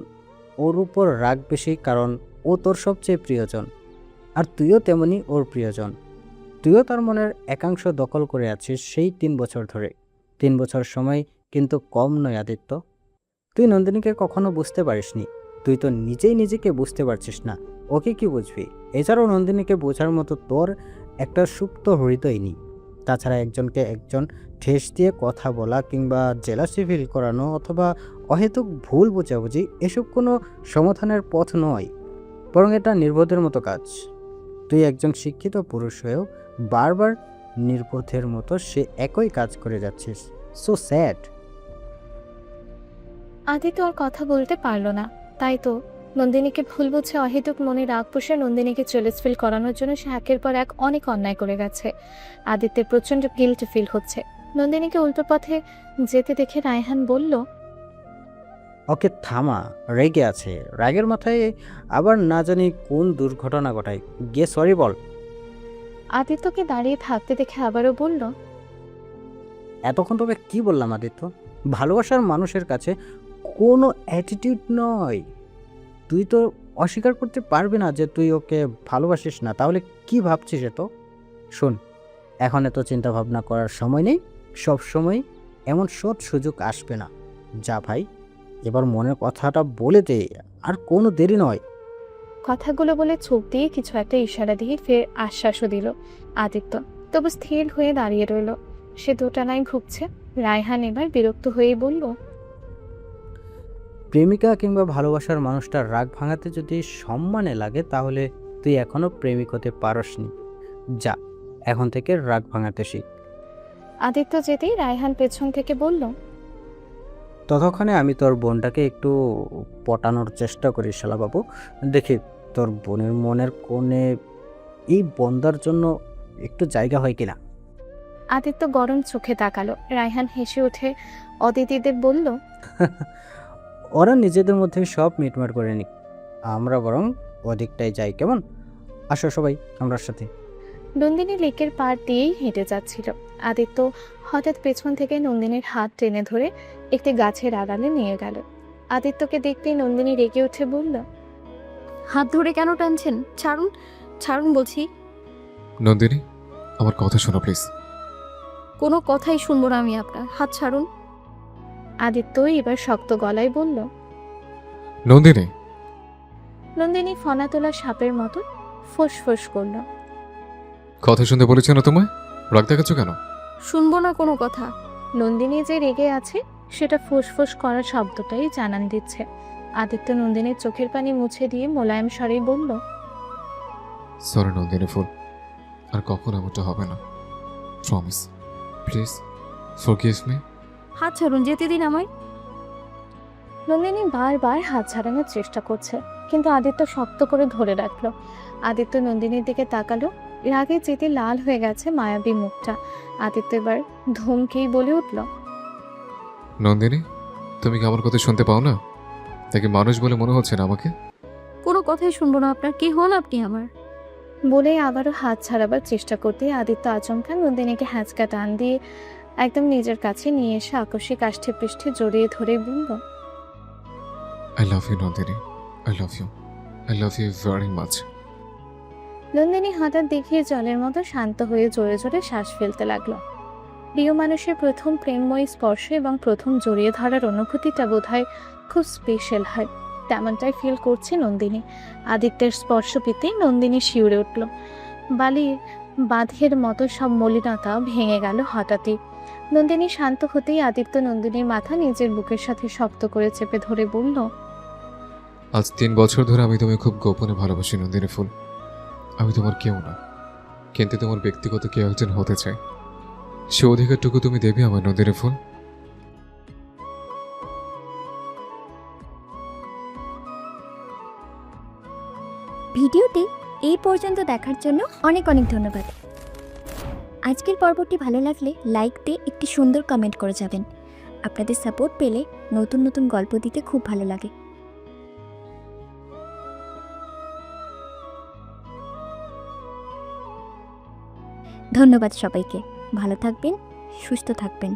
ওর উপর রাগ বেশি, কারণ ও তোর সবচেয়ে প্রিয়জন, আর তুইও তেমনি ওর প্রিয়জন। তুইও তার মনের একাংশ দখল করে আছিস সেই 3 বছর ধরে। 3 বছর সময় কিন্তু কম নয় আদিত্য। তুই নন্দিনীকে কখনো বুঝতে পারিসনি। তুই তো নিজেই নিজেকে বুঝতে পারছিস না, ওকে কি বুঝবি? এছাড়াও নন্দিনীকে বোঝার মতো তোর একটা সুপ্ত হৃদয় নেই। তাছাড়া একজনকে একজন ঠেস দিয়ে কথা বলা কিংবা জেলাসি ফিল করানো অথবা অহেতুক ভুল বোঝাবুঝি এসব কোনো সমাধানের পথ নয়, বরং এটা নির্বোধের মতো কাজ। তুই একজন শিক্ষিত পুরুষ হয়েও বারবার নির্বোধের মতো সে একই কাজ করে যাচ্ছিস। So sad. আদিত্য আর কথা বলতে পারলো না। তাই তো নন্দিনীকে ভুল বুঝে অহেতুক মনে রাগ পুষে নন্দিনীকে জেলাস ফিল করানোর জন্য সে একের পর এক অনেক অন্যায় করে গেছে। আদিত্যের প্রচন্ড গিল্ট ফিল হচ্ছে। নন্দিনীকে উল্টো পথে যেতে দেখে রায়হান বলল, ওকে থামা, রেগে আছে। রাগের মাথায় আবার না জানি কোন দুর্ঘটনা ঘটায়। গিয়ে সরি বল। আদিত্যকে দাঁড়িয়ে থাকতে দেখে আবারও বলল, এতক্ষণ তবে কি বললাম আদিত্য? ভালোবাসার মানুষের কাছে কোনো অ্যাটিটিউড নয়। তুই তো অস্বীকার করতে পারবি না যে তুই ওকে ভালোবাসিস না, তাহলে কি ভাবছিস এত? শোন, এখন এত চিন্তা ভাবনা করার সময় নেই। সব সময় এমন সৎ সুযোগ আসবে না। যা ভাই, এবার মনের কথাটা বলে দে, আর কোনো দেরি নয়। কথাগুলো বলে চোখ দিয়ে কিছু একটা ইশারা দিয়ে ফের আশ্বাসও দিল আদিত্য। তবু স্থির হয়ে দাঁড়িয়ে রইল। সে দোটানায় ভুগছে। রায়হান এবার বিরক্ত হয়ে বলল, প্রেমিকা কিংবা ভালোবাসার মানুষটার রাগ ভাঙাতে যদি সম্মানে লাগে, তাহলে তুই এখনো প্রেমিক হতে পারসনি। যা, এখন থেকে রাগ ভাঙাতে শিখ। আদিত্য যেতেই রায়হান পেছন থেকে বলল, ততক্ষণে আমি তোর বোনটাকে একটু পটানোর চেষ্টা করি শালাবাবু। দেখি তোর বোনের মনের কোণে এই বন্দার জন্য একটু জায়গা হয় কিনা। আদিত্য গরম চোখে তাকালো। রায়হান হেসে উঠে অদিতিদের বলল, ওরা নিজেদের মধ্যে সব মিটমাট করে নিক, আমরা বরং ওদিকটাই যাই, কেমন? আসো সবাই আমার সাথে। নন্দিনী লেকের পার দিয়েই হেঁটে যাচ্ছিল। আদিত্য হঠাৎ পেছন থেকে নন্দিনীর হাত টেনে ধরে একটি গাছের আড়ালে নিয়ে গেল। আদিত্যকে দেখতেই নন্দিনী রেগে উঠে বলল, হাত ধরে কেন টানছেন? ছাড়ুন, ছাড়ুন বলছি। নন্দিনী, আমার কথা শোনো প্লিজ। কোনো কথাই শুনবো না আমি আপনার। হাত ছাড়ুন। আদিত্য এবার শক্ত গলায় বলল। নন্দিনী, নন্দিনী ফনা তোলা সাপের মতো ফোঁস করল। কথা শুনতে বলেছে না তোমায়? রাগ দেখাচ্ছ কেন? শুনবো না কোনো কথা। নন্দিনী যে রেগে আছে সেটা ফোঁস করার শব্দটাই জানান দিচ্ছে। আদিত্য নন্দিনীর চোখের পানি মুছে দিয়ে মোলায়েম স্বরে বলল, সরি নন্দিনী ফুল, আর কখনো এমনটা হবে না, প্রমিস। Please forgive me. হাত ছাড়ুন, যেতে দিন আমায়। নন্দিনী বারবার হাত ছাড়ানোর চেষ্টা করছে, কিন্তু আদিত্য শক্ত করে ধরে রাখলো। আদিত্য নন্দিনীর দিকে তাকালো। রাগে যেতে লাল হয়ে গেছে মায়াবী মুখটা। আদিত্য এবার ধমকেই বলে উঠল, নন্দিনী, তুমি কি আমার কথা শুনতে পাও না? তাকে মানুষ বলে মনে হচ্ছে না আমাকে? কোনো কথাই শুনবো না আপনার। কে হন আপনি আমার? বলে আবারও হাত ছাড়াবার চেষ্টা করতে আদিত্য আচমকা নন্দিনীকে হ্যাঁচকা টান দিয়ে একদম নিজের কাছে নিয়ে এসে আকস্মিক কাষ্ঠে পৃষ্ঠে জড়িয়ে ধরে বলল, I love you Nandini, I love you, I love you very much. Nandini হঠাৎ দেখিয়ে জলের মতো শান্ত হয়ে জোরে জোরে শ্বাস ফেলতে লাগলো। প্রিয় মানুষের প্রথম প্রেমময় স্পর্শ এবং প্রথম জড়িয়ে ধরার অনুভূতিটা বোধহয় খুব স্পেশাল হয়। তেমনটাই ফিল করছে নন্দিনী। আদিত্যের স্পর্শ পেতেই নন্দিনী শিউরে উঠল। বালির বাঁধের মতো সব মলিনতা ভেঙে গেল হঠাৎই। নন্দিনী শান্ত হতেই আদিত্য নন্দিনীর মাথা নিজের বুকের সাথে শক্ত করে চেপে ধরে বলল, আজ 3 বছর ধরে আমি তোমায় খুব গোপনে ভালোবাসি নন্দিনী ফুল। আমি তোমার কেউ না, কিন্তু তোমার ব্যক্তিগত কেউ একজন হতে চাই। সে অধিকারটুকু তুমি দেবে আমার নন্দিনী ফুল। ভিডিওটি এই পর্যন্ত দেখার জন্য অনেক অনেক ধন্যবাদ। আজকের পর্বটি ভালো লাগলে লাইক দিয়ে একটি সুন্দর কমেন্ট করে যাবেন। আপনাদের সাপোর্ট পেলে নতুন নতুন গল্প দিতে খুব ভালো লাগে। ধন্যবাদ সবাইকে। ভালো থাকবেন, সুস্থ থাকবেন।